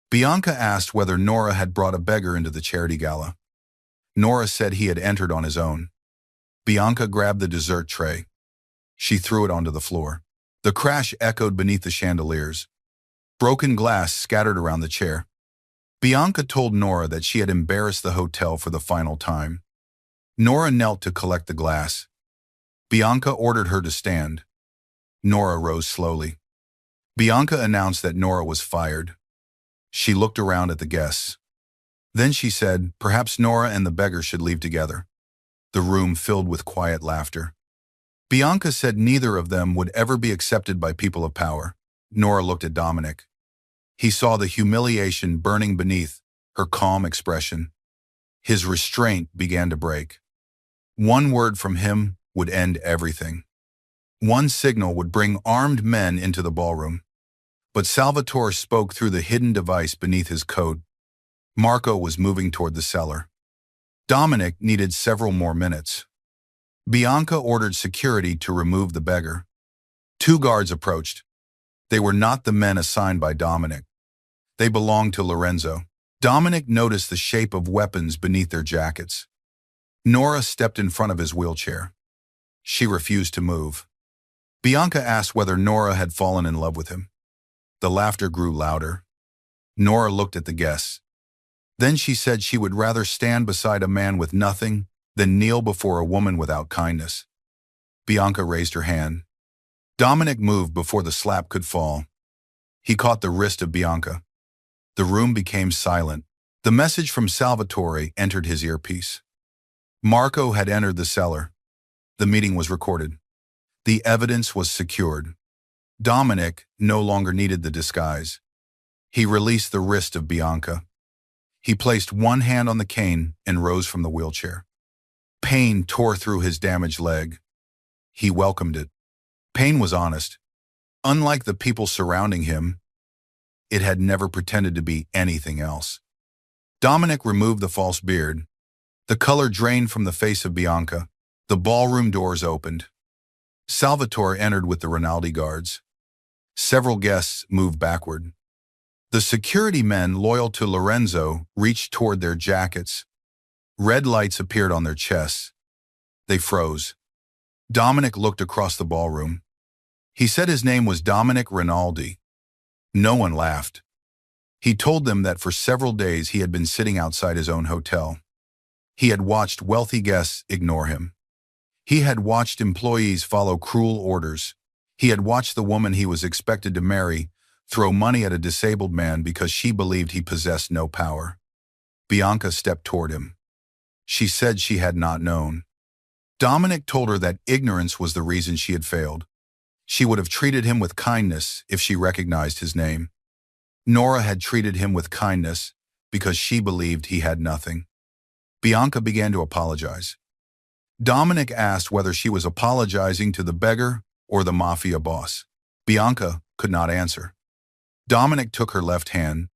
Bianca asked whether Nora had brought a beggar into the charity gala. Nora said he had entered on his own. Bianca grabbed the dessert tray. She threw it onto the floor. The crash echoed beneath the chandeliers. Broken glass scattered around the chair. Bianca told Nora that she had embarrassed the hotel for the final time. Nora knelt to collect the glass. Bianca ordered her to stand. Nora rose slowly. Bianca announced that Nora was fired. She looked around at the guests. Then she said, perhaps Nora and the beggar should leave together. The room filled with quiet laughter. Bianca said neither of them would ever be accepted by people of power. Nora looked at Dominic. He saw the humiliation burning beneath her calm expression. His restraint began to break. One word from him would end everything. One signal would bring armed men into the ballroom. But Salvatore spoke through the hidden device beneath his coat. Marco was moving toward the cellar. Dominic needed several more minutes. Bianca ordered security to remove the beggar. 2 guards approached. They were not the men assigned by Dominic. They belonged to Lorenzo. Dominic noticed the shape of weapons beneath their jackets. Nora stepped in front of his wheelchair. She refused to move. Bianca asked whether Nora had fallen in love with him. The laughter grew louder. Nora looked at the guests. Then she said she would rather stand beside a man with nothing than kneel before a woman without kindness. Bianca raised her hand. Dominic moved before the slap could fall. He caught the wrist of Bianca. The room became silent. The message from Salvatore entered his earpiece. Marco had entered the cellar. The meeting was recorded. The evidence was secured. Dominic no longer needed the disguise. He released the wrist of Bianca. He placed one hand on the cane and rose from the wheelchair. Pain tore through his damaged leg. He welcomed it. Pain was honest. Unlike the people surrounding him, it had never pretended to be anything else. Dominic removed the false beard. The color drained from the face of Bianca. The ballroom doors opened. Salvatore entered with the Rinaldi guards. Several guests moved backward. The security men loyal to Lorenzo reached toward their jackets. Red lights appeared on their chests. They froze. Dominic looked across the ballroom. He said his name was Dominic Rinaldi. No one laughed. He told them that for several days he had been sitting outside his own hotel. He had watched wealthy guests ignore him. He had watched employees follow cruel orders. He had watched the woman he was expected to marry throw money at a disabled man because she believed he possessed no power. Bianca stepped toward him. She said she had not known. Dominic told her that ignorance was the reason she had failed. She would have treated him with kindness if she recognized his name. Nora had treated him with kindness because she believed he had nothing. Bianca began to apologize. Dominic asked whether she was apologizing to the beggar or the mafia boss. Bianca could not answer. Dominic took her left hand.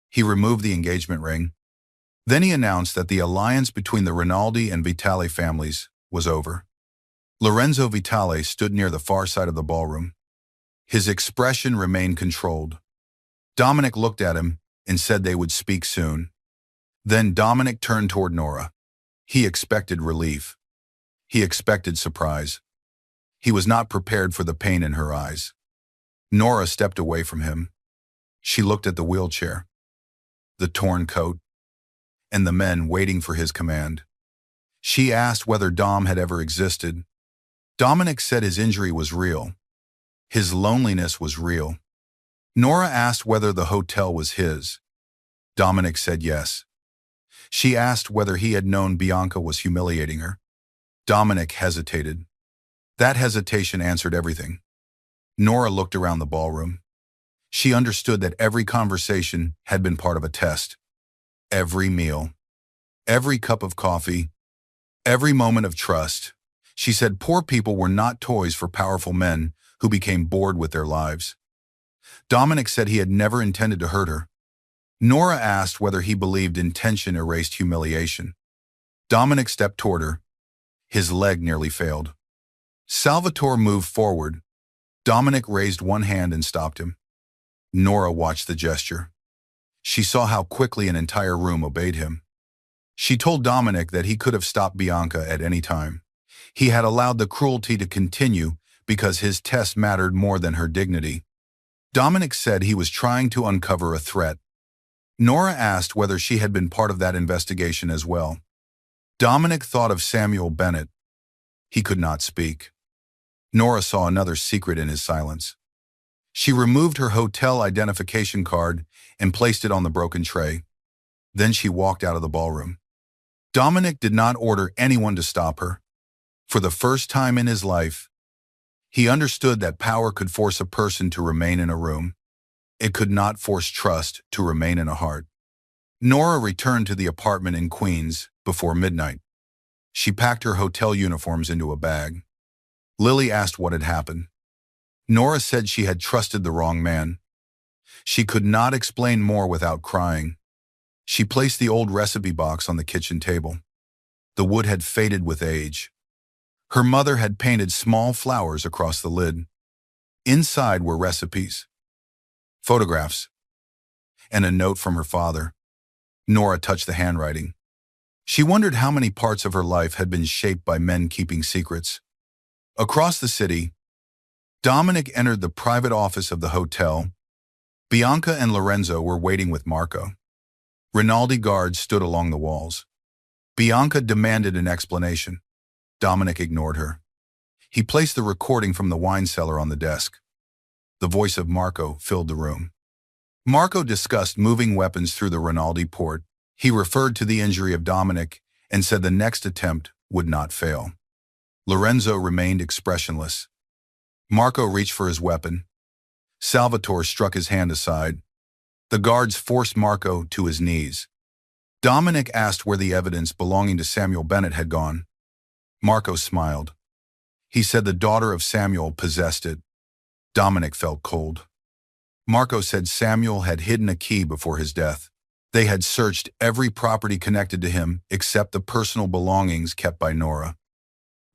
He removed the engagement ring. Then he announced that the alliance between the Rinaldi and Vitale families was over. Lorenzo Vitale stood near the far side of the ballroom. His expression remained controlled. Dominic looked at him and said they would speak soon. Then Dominic turned toward Nora. He expected relief. He expected surprise. He was not prepared for the pain in her eyes. Nora stepped away from him. She looked at the wheelchair, the torn coat, and the men waiting for his command. She asked whether Dom had ever existed. Dominic said his injury was real. His loneliness was real. Nora asked whether the hotel was his. Dominic said yes. She asked whether he had known Bianca was humiliating her. Dominic hesitated. That hesitation answered everything. Nora looked around the ballroom. She understood that every conversation had been part of a test. Every meal, every cup of coffee, every moment of trust. She said poor people were not toys for powerful men who became bored with their lives. Dominic said he had never intended to hurt her. Nora asked whether he believed intention erased humiliation. Dominic stepped toward her. His leg nearly failed. Salvatore moved forward. Dominic raised one hand and stopped him. Nora watched the gesture. She saw how quickly an entire room obeyed him. She told Dominic that he could have stopped Bianca at any time. He had allowed the cruelty to continue because his test mattered more than her dignity. Dominic said he was trying to uncover a threat. Nora asked whether she had been part of that investigation as well. Dominic thought of Samuel Bennett. He could not speak. Nora saw another secret in his silence. She removed her hotel identification card and placed it on the broken tray. Then she walked out of the ballroom. Dominic did not order anyone to stop her. For the first time in his life, he understood that power could force a person to remain in a room. It could not force trust to remain in a heart. Nora returned to the apartment in Queens before midnight. She packed her hotel uniforms into a bag. Lily asked what had happened. Nora said she had trusted the wrong man. She could not explain more without crying. She placed the old recipe box on the kitchen table. The wood had faded with age. Her mother had painted small flowers across the lid. Inside were recipes, photographs, and a note from her father. Nora touched the handwriting. She wondered how many parts of her life had been shaped by men keeping secrets. Across the city, Dominic entered the private office of the hotel. Bianca and Lorenzo were waiting with Marco. Rinaldi guards stood along the walls. Bianca demanded an explanation. Dominic ignored her. He placed the recording from the wine cellar on the desk. The voice of Marco filled the room. Marco discussed moving weapons through the Rinaldi port. He referred to the injury of Dominic and said the next attempt would not fail. Lorenzo remained expressionless. Marco reached for his weapon. Salvatore struck his hand aside. The guards forced Marco to his knees. Dominic asked where the evidence belonging to Samuel Bennett had gone. Marco smiled. He said the daughter of Samuel possessed it. Dominic felt cold. Marco said Samuel had hidden a key before his death. They had searched every property connected to him except the personal belongings kept by Nora.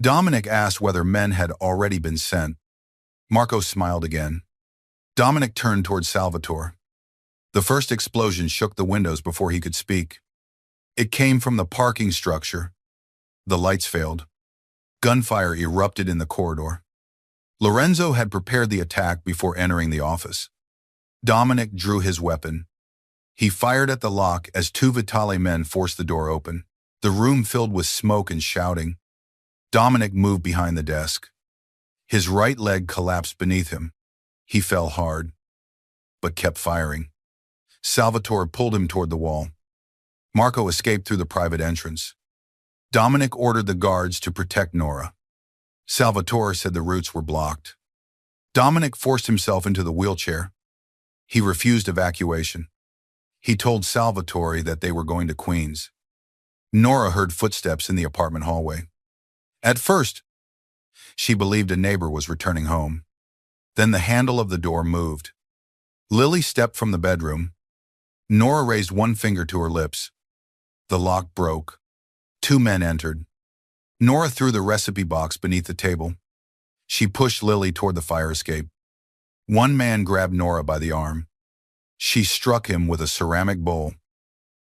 Dominic asked whether men had already been sent. Marco smiled again. Dominic turned toward Salvatore. The first explosion shook the windows before he could speak. It came from the parking structure. The lights failed. Gunfire erupted in the corridor. Lorenzo had prepared the attack before entering the office. Dominic drew his weapon. He fired at the lock as two Vitale men forced the door open. The room filled with smoke and shouting. Dominic moved behind the desk. His right leg collapsed beneath him. He fell hard, but kept firing. Salvatore pulled him toward the wall. Marco escaped through the private entrance. Dominic ordered the guards to protect Nora. Salvatore said the routes were blocked. Dominic forced himself into the wheelchair. He refused evacuation. He told Salvatore that they were going to Queens. Nora heard footsteps in the apartment hallway. At first, she believed a neighbor was returning home. Then the handle of the door moved. Lily stepped from the bedroom. Nora raised one finger to her lips. The lock broke. Two men entered. Nora threw the recipe box beneath the table. She pushed Lily toward the fire escape. One man grabbed Nora by the arm. She struck him with a ceramic bowl.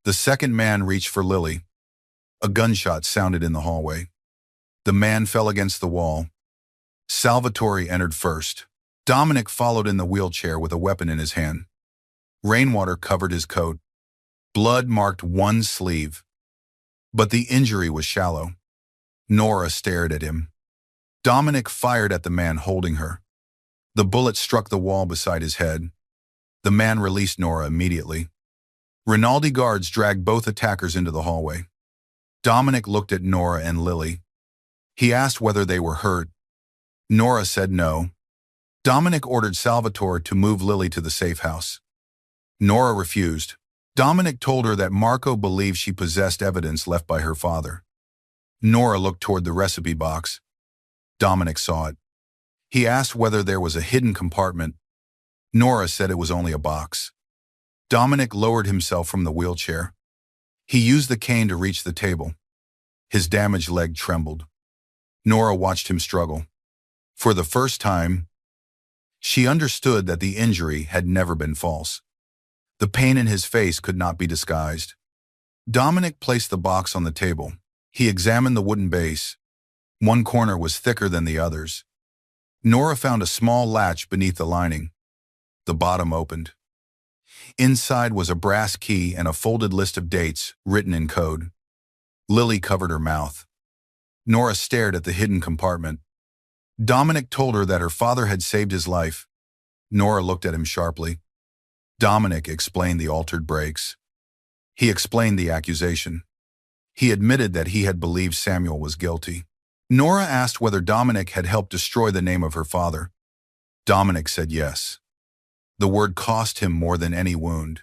The second man reached for Lily. A gunshot sounded in the hallway. The man fell against the wall. Salvatore entered first. Dominic followed in the wheelchair with a weapon in his hand. Rainwater covered his coat. Blood marked one sleeve. But the injury was shallow. Nora stared at him. Dominic fired at the man holding her. The bullet struck the wall beside his head. The man released Nora immediately. Rinaldi guards dragged both attackers into the hallway. Dominic looked at Nora and Lily. He asked whether they were hurt. Nora said no. Dominic ordered Salvatore to move Lily to the safe house. Nora refused. Dominic told her that Marco believed she possessed evidence left by her father. Nora looked toward the recipe box. Dominic saw it. He asked whether there was a hidden compartment. Nora said it was only a box. Dominic lowered himself from the wheelchair. He used the cane to reach the table. His damaged leg trembled. Nora watched him struggle. For the first time, she understood that the injury had never been false. The pain in his face could not be disguised. Dominic placed the box on the table. He examined the wooden base. One corner was thicker than the others. Nora found a small latch beneath the lining. The bottom opened. Inside was a brass key and a folded list of dates written in code. Lily covered her mouth. Nora stared at the hidden compartment. Dominic told her that her father had saved his life. Nora looked at him sharply. Dominic explained the altered brakes. He explained the accusation. He admitted that he had believed Samuel was guilty. Nora asked whether Dominic had helped destroy the name of her father. Dominic said yes. The word cost him more than any wound.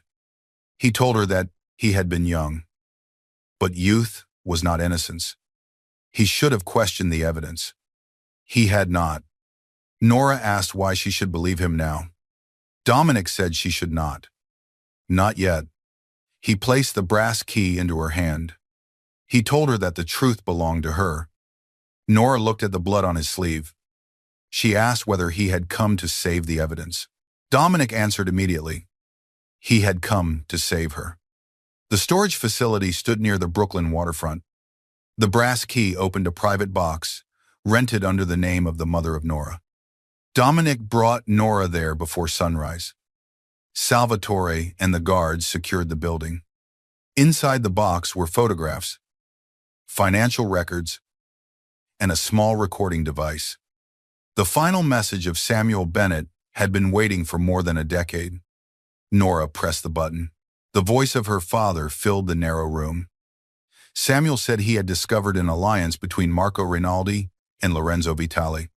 He told her that he had been young. But youth was not innocence. He should have questioned the evidence. He had not. Nora asked why she should believe him now. Dominic said she should not. Not yet. He placed the brass key into her hand. He told her that the truth belonged to her. Nora looked at the blood on his sleeve. She asked whether he had come to save the evidence. Dominic answered immediately. He had come to save her. The storage facility stood near the Brooklyn waterfront. The brass key opened a private box, rented under the name of the mother of Nora. Dominic brought Nora there before sunrise. Salvatore and the guards secured the building. Inside the box were photographs, financial records, and a small recording device. The final message of Samuel Bennett had been waiting for more than a decade. Nora pressed the button. The voice of her father filled the narrow room. Samuel said he had discovered an alliance between Marco Rinaldi and Lorenzo Vitali.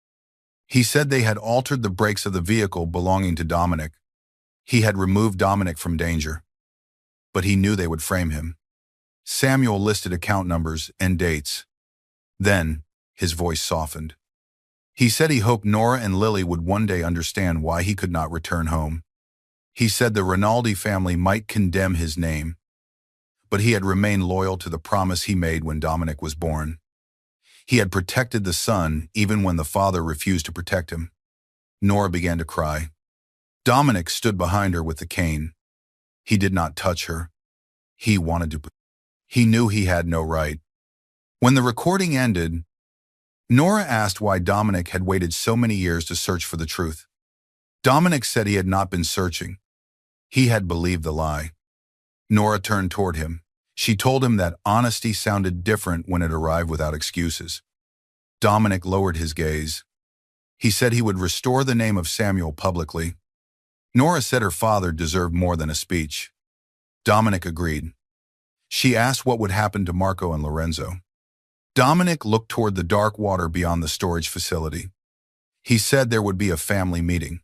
He said they had altered the brakes of the vehicle belonging to Dominic. He had removed Dominic from danger. But he knew they would frame him. Samuel listed account numbers and dates. Then, his voice softened. He said he hoped Nora and Lily would one day understand why he could not return home. He said the Rinaldi family might condemn his name, but he had remained loyal to the promise he made when Dominic was born. He had protected the son even when the father refused to protect him. Nora began to cry. Dominic stood behind her with the cane. He did not touch her. He wanted to. He knew he had no right. When the recording ended, Nora asked why Dominic had waited so many years to search for the truth. Dominic said he had not been searching. He had believed the lie. Nora turned toward him. She told him that honesty sounded different when it arrived without excuses. Dominic lowered his gaze. He said he would restore the name of Samuel publicly. Nora said her father deserved more than a speech. Dominic agreed. She asked what would happen to Marco and Lorenzo. Dominic looked toward the dark water beyond the storage facility. He said there would be a family meeting.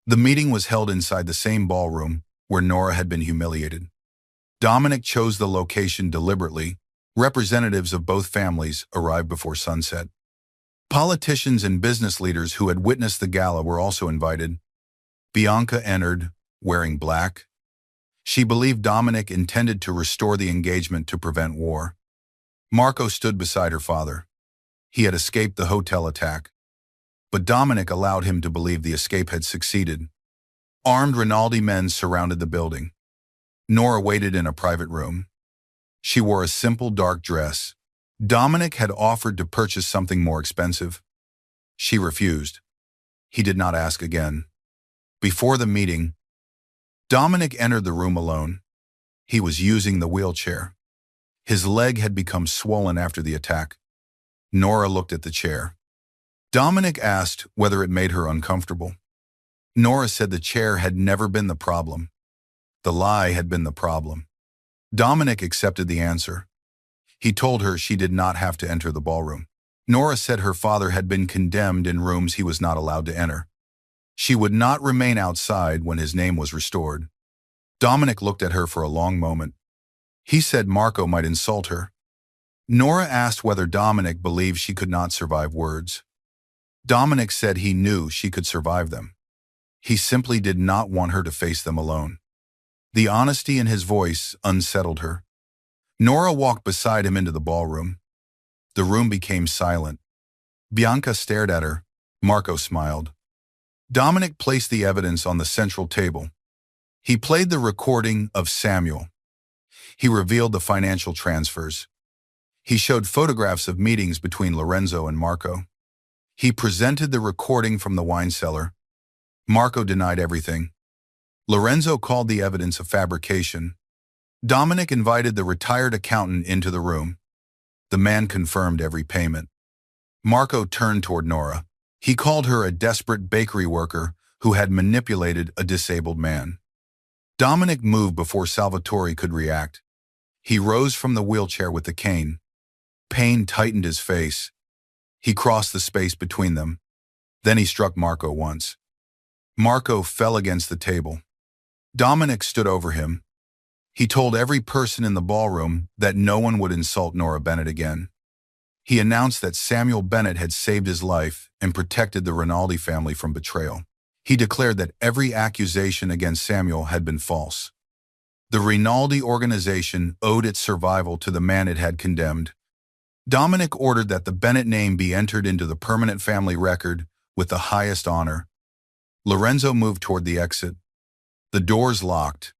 The meeting was held inside the same ballroom where Nora had been humiliated. Dominic chose the location deliberately. Representatives of both families arrived before sunset. Politicians and business leaders who had witnessed the gala were also invited. Bianca entered, wearing black. She believed Dominic intended to restore the engagement to prevent war. Marco stood beside her father. He had escaped the hotel attack, but Dominic allowed him to believe the escape had succeeded. Armed Rinaldi men surrounded the building. Nora waited in a private room. She wore a simple dark dress. Dominic had offered to purchase something more expensive. She refused. He did not ask again. Before the meeting, Dominic entered the room alone. He was using the wheelchair. His leg had become swollen after the attack. Nora looked at the chair. Dominic asked whether it made her uncomfortable. Nora said the chair had never been the problem. The lie had been the problem. Dominic accepted the answer. He told her she did not have to enter the ballroom. Nora said her father had been condemned in rooms he was not allowed to enter. She would not remain outside when his name was restored. Dominic looked at her for a long moment. He said Marco might insult her. Nora asked whether Dominic believed she could not survive words. Dominic said he knew she could survive them. He simply did not want her to face them alone. The honesty in his voice unsettled her. Nora walked beside him into the ballroom. The room became silent. Bianca stared at her. Marco smiled. Dominic placed the evidence on the central table. He played the recording of Samuel. He revealed the financial transfers. He showed photographs of meetings between Lorenzo and Marco. He presented the recording from the wine cellar. Marco denied everything. Lorenzo called the evidence a fabrication. Dominic invited the retired accountant into the room. The man confirmed every payment. Marco turned toward Nora. He called her a desperate bakery worker who had manipulated a disabled man. Dominic moved before Salvatore could react. He rose from the wheelchair with the cane. Pain tightened his face. He crossed the space between them. Then he struck Marco once. Marco fell against the table. Dominic stood over him. He told every person in the ballroom that no one would insult Nora Bennett again. He announced that Samuel Bennett had saved his life and protected the Rinaldi family from betrayal. He declared that every accusation against Samuel had been false. The Rinaldi organization owed its survival to the man it had condemned. Dominic ordered that the Bennett name be entered into the permanent family record with the highest honor. Lorenzo moved toward the exit. The doors locked.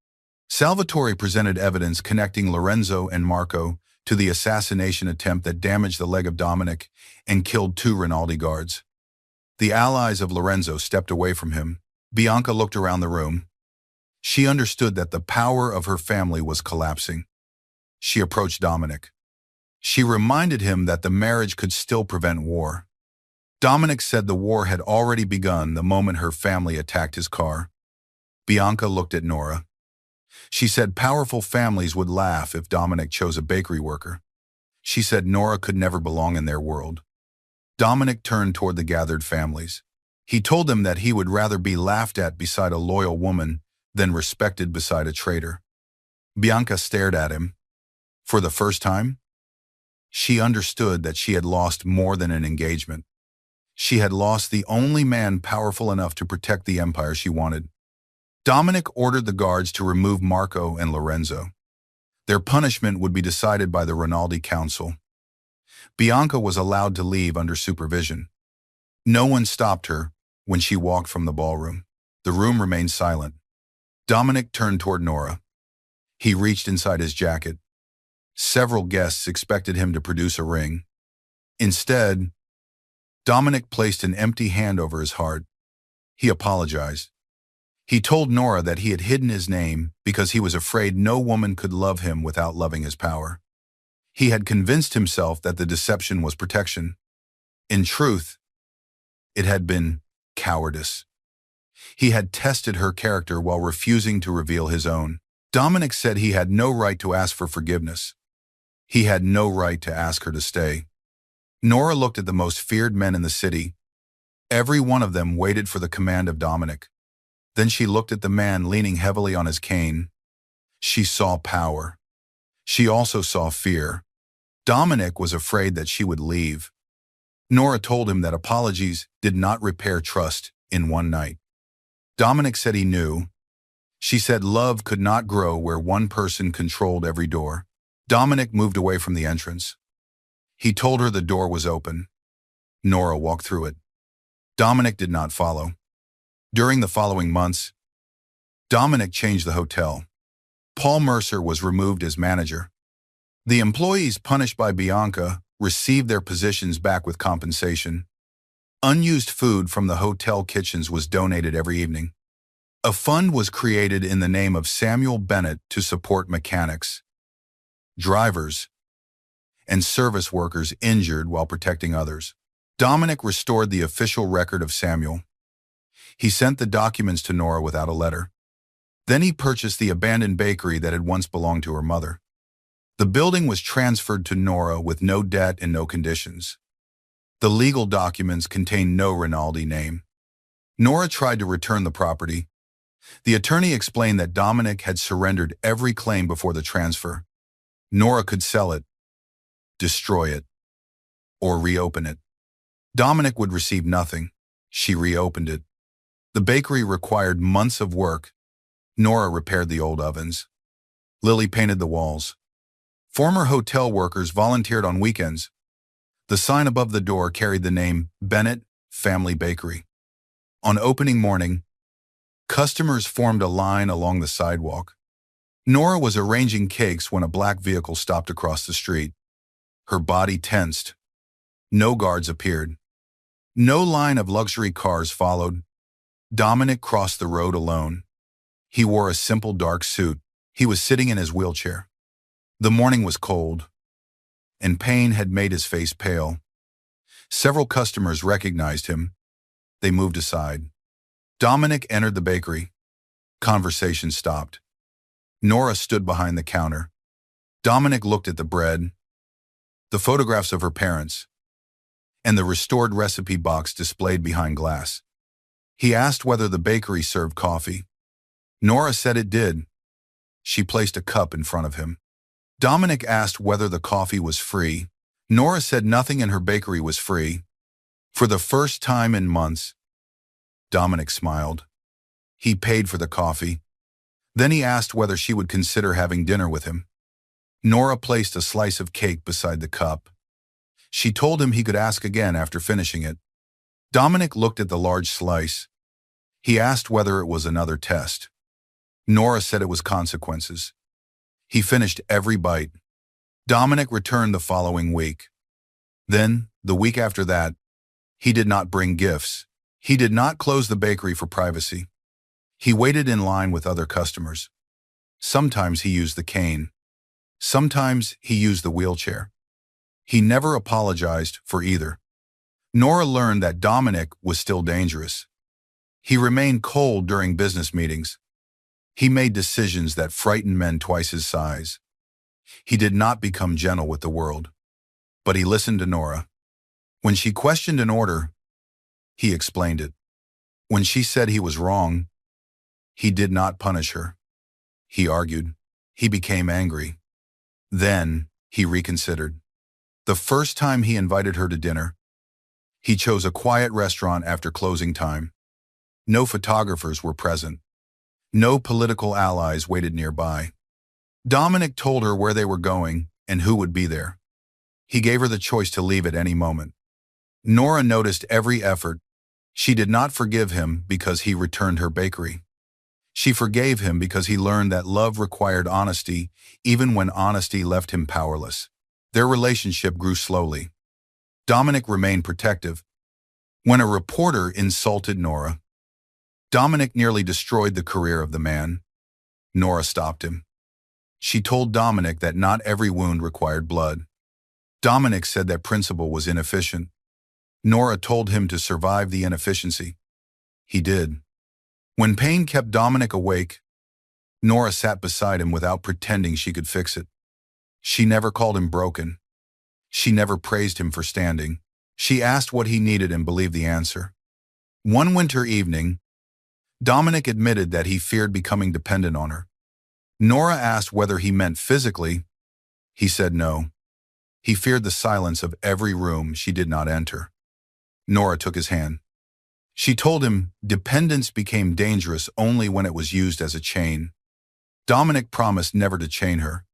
Salvatore presented evidence connecting Lorenzo and Marco to the assassination attempt that damaged the leg of Dominic and killed 2 Rinaldi guards. The allies of Lorenzo stepped away from him. Bianca looked around the room. She understood that the power of her family was collapsing. She approached Dominic. She reminded him that the marriage could still prevent war. Dominic said the war had already begun the moment her family attacked his car. Bianca looked at Nora. She said powerful families would laugh if Dominic chose a bakery worker. She said Nora could never belong in their world. Dominic turned toward the gathered families. He told them that he would rather be laughed at beside a loyal woman than respected beside a traitor. Bianca stared at him. For the first time, she understood that she had lost more than an engagement. She had lost the only man powerful enough to protect the empire she wanted. Dominic ordered the guards to remove Marco and Lorenzo. Their punishment would be decided by the Rinaldi Council. Bianca was allowed to leave under supervision. No one stopped her when she walked from the ballroom. The room remained silent. Dominic turned toward Nora. He reached inside his jacket. Several guests expected him to produce a ring. Instead, Dominic placed an empty hand over his heart. He apologized. He told Nora that he had hidden his name because he was afraid no woman could love him without loving his power. He had convinced himself that the deception was protection. In truth, it had been cowardice. He had tested her character while refusing to reveal his own. Dominic said he had no right to ask for forgiveness. He had no right to ask her to stay. Nora looked at the most feared men in the city. Every one of them waited for the command of Dominic. Then she looked at the man leaning heavily on his cane. She saw power. She also saw fear. Dominic was afraid that she would leave. Nora told him that apologies did not repair trust in one night. Dominic said he knew. She said love could not grow where one person controlled every door. Dominic moved away from the entrance. He told her the door was open. Nora walked through it. Dominic did not follow. During the following months, Dominic changed the hotel. Paul Mercer was removed as manager. The employees punished by Bianca received their positions back with compensation. Unused food from the hotel kitchens was donated every evening. A fund was created in the name of Samuel Bennett to support mechanics, drivers, and service workers injured while protecting others. Dominic restored the official record of Samuel. He sent the documents to Nora without a letter. Then he purchased the abandoned bakery that had once belonged to her mother. The building was transferred to Nora with no debt and no conditions. The legal documents contained no Rinaldi name. Nora tried to return the property. The attorney explained that Dominic had surrendered every claim before the transfer. Nora could sell it, destroy it, or reopen it. Dominic would receive nothing. She reopened it. The bakery required months of work. Nora repaired the old ovens. Lily painted the walls. Former hotel workers volunteered on weekends. The sign above the door carried the name Bennett Family Bakery. On opening morning, customers formed a line along the sidewalk. Nora was arranging cakes when a black vehicle stopped across the street. Her body tensed. No guards appeared. No line of luxury cars followed. Dominic crossed the road alone. He wore a simple dark suit. He was sitting in his wheelchair. The morning was cold, and pain had made his face pale. Several customers recognized him. They moved aside. Dominic entered the bakery. Conversation stopped. Nora stood behind the counter. Dominic looked at the bread, the photographs of her parents, and the restored recipe box displayed behind glass. He asked whether the bakery served coffee. Nora said it did. She placed a cup in front of him. Dominic asked whether the coffee was free. Nora said nothing in her bakery was free. For the first time in months, Dominic smiled. He paid for the coffee. Then he asked whether she would consider having dinner with him. Nora placed a slice of cake beside the cup. She told him he could ask again after finishing it. Dominic looked at the large slice. He asked whether it was another test. Nora said it was consequences. He finished every bite. Dominic returned the following week. Then, the week after that, he did not bring gifts. He did not close the bakery for privacy. He waited in line with other customers. Sometimes he used the cane. Sometimes he used the wheelchair. He never apologized for either. Nora learned that Dominic was still dangerous. He remained cold during business meetings. He made decisions that frightened men twice his size. He did not become gentle with the world, but he listened to Nora. When she questioned an order, he explained it. When she said he was wrong, he did not punish her. He argued. He became angry. Then he reconsidered. The first time he invited her to dinner, he chose a quiet restaurant after closing time. No photographers were present. No political allies waited nearby. Dominic told her where they were going and who would be there. He gave her the choice to leave at any moment. Nora noticed every effort. She did not forgive him because he returned her bakery. She forgave him because he learned that love required honesty, even when honesty left him powerless. Their relationship grew slowly. Dominic remained protective. When a reporter insulted Nora, Dominic nearly destroyed the career of the man. Nora stopped him. She told Dominic that not every wound required blood. Dominic said that principle was inefficient. Nora told him to survive the inefficiency. He did. When pain kept Dominic awake, Nora sat beside him without pretending she could fix it. She never called him broken. She never praised him for standing. She asked what he needed and believed the answer. One winter evening, Dominic admitted that he feared becoming dependent on her. Nora asked whether he meant physically. He said no. He feared the silence of every room she did not enter. Nora took his hand. She told him dependence became dangerous only when it was used as a chain. Dominic promised never to chain her.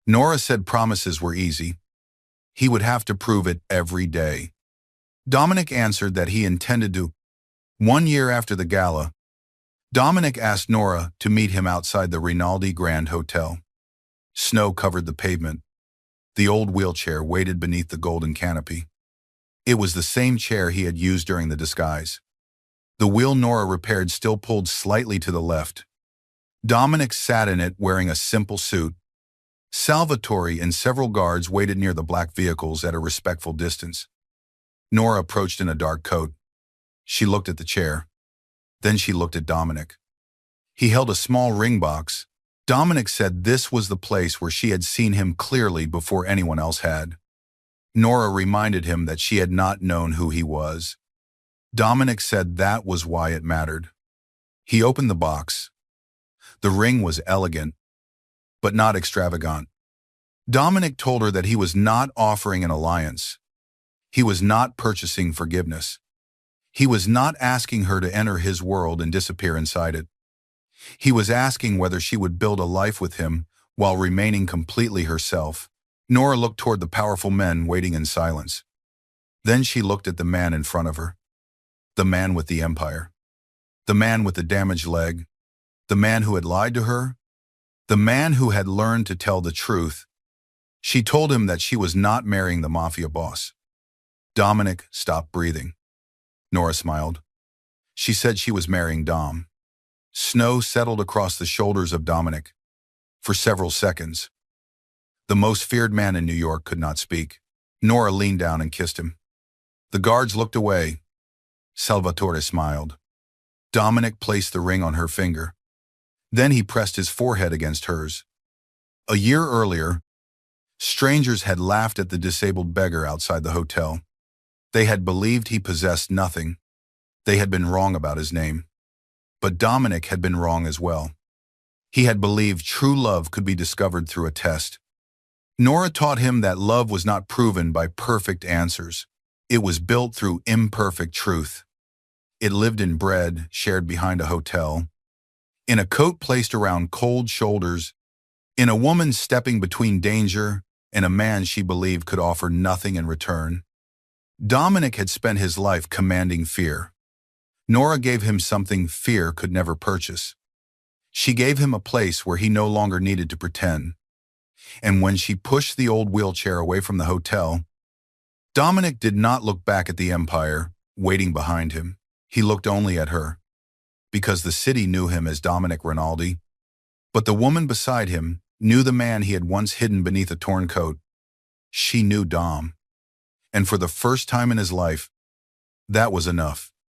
Nora said promises were easy. He would have to prove it every day. Dominic answered that he intended to. 1 year after the gala, Dominic asked Nora to meet him outside the Rinaldi Grand Hotel. Snow covered the pavement. The old wheelchair waited beneath the golden canopy. It was the same chair he had used during the disguise. The wheel Nora repaired still pulled slightly to the left. Dominic sat in it wearing a simple suit. Salvatore and several guards waited near the black vehicles at a respectful distance. Nora approached in a dark coat. She looked at the chair. Then she looked at Dominic. He held a small ring box. Dominic said this was the place where she had seen him clearly before anyone else had. Nora reminded him that she had not known who he was. Dominic said that was why it mattered. He opened the box. The ring was elegant, but not extravagant. Dominic told her that he was not offering an alliance. He was not purchasing forgiveness. He was not asking her to enter his world and disappear inside it. He was asking whether she would build a life with him while remaining completely herself. Nora looked toward the powerful men waiting in silence. Then she looked at the man in front of her. The man with the empire. The man with the damaged leg. The man who had lied to her. The man who had learned to tell the truth. She told him that she was not marrying the mafia boss. Dominic stopped breathing. Nora smiled. She said she was marrying Dom. Snow settled across the shoulders of Dominic. For several seconds, the most feared man in New York could not speak. Nora leaned down and kissed him. The guards looked away. Salvatore smiled. Dominic placed the ring on her finger. Then he pressed his forehead against hers. A year earlier, strangers had laughed at the disabled beggar outside the hotel. They had believed he possessed nothing. They had been wrong about his name. But Dominic had been wrong as well. He had believed true love could be discovered through a test. Nora taught him that love was not proven by perfect answers. It was built through imperfect truth. It lived in bread shared behind a hotel, in a coat placed around cold shoulders, in a woman stepping between danger and a man she believed could offer nothing in return. Dominic had spent his life commanding fear. Nora gave him something fear could never purchase. She gave him a place where he no longer needed to pretend. And when she pushed the old wheelchair away from the hotel, Dominic did not look back at the empire waiting behind him. He looked only at her, because the city knew him as Dominic Rinaldi. But the woman beside him knew the man he had once hidden beneath a torn coat. She knew Dom. And for the first time in his life, that was enough.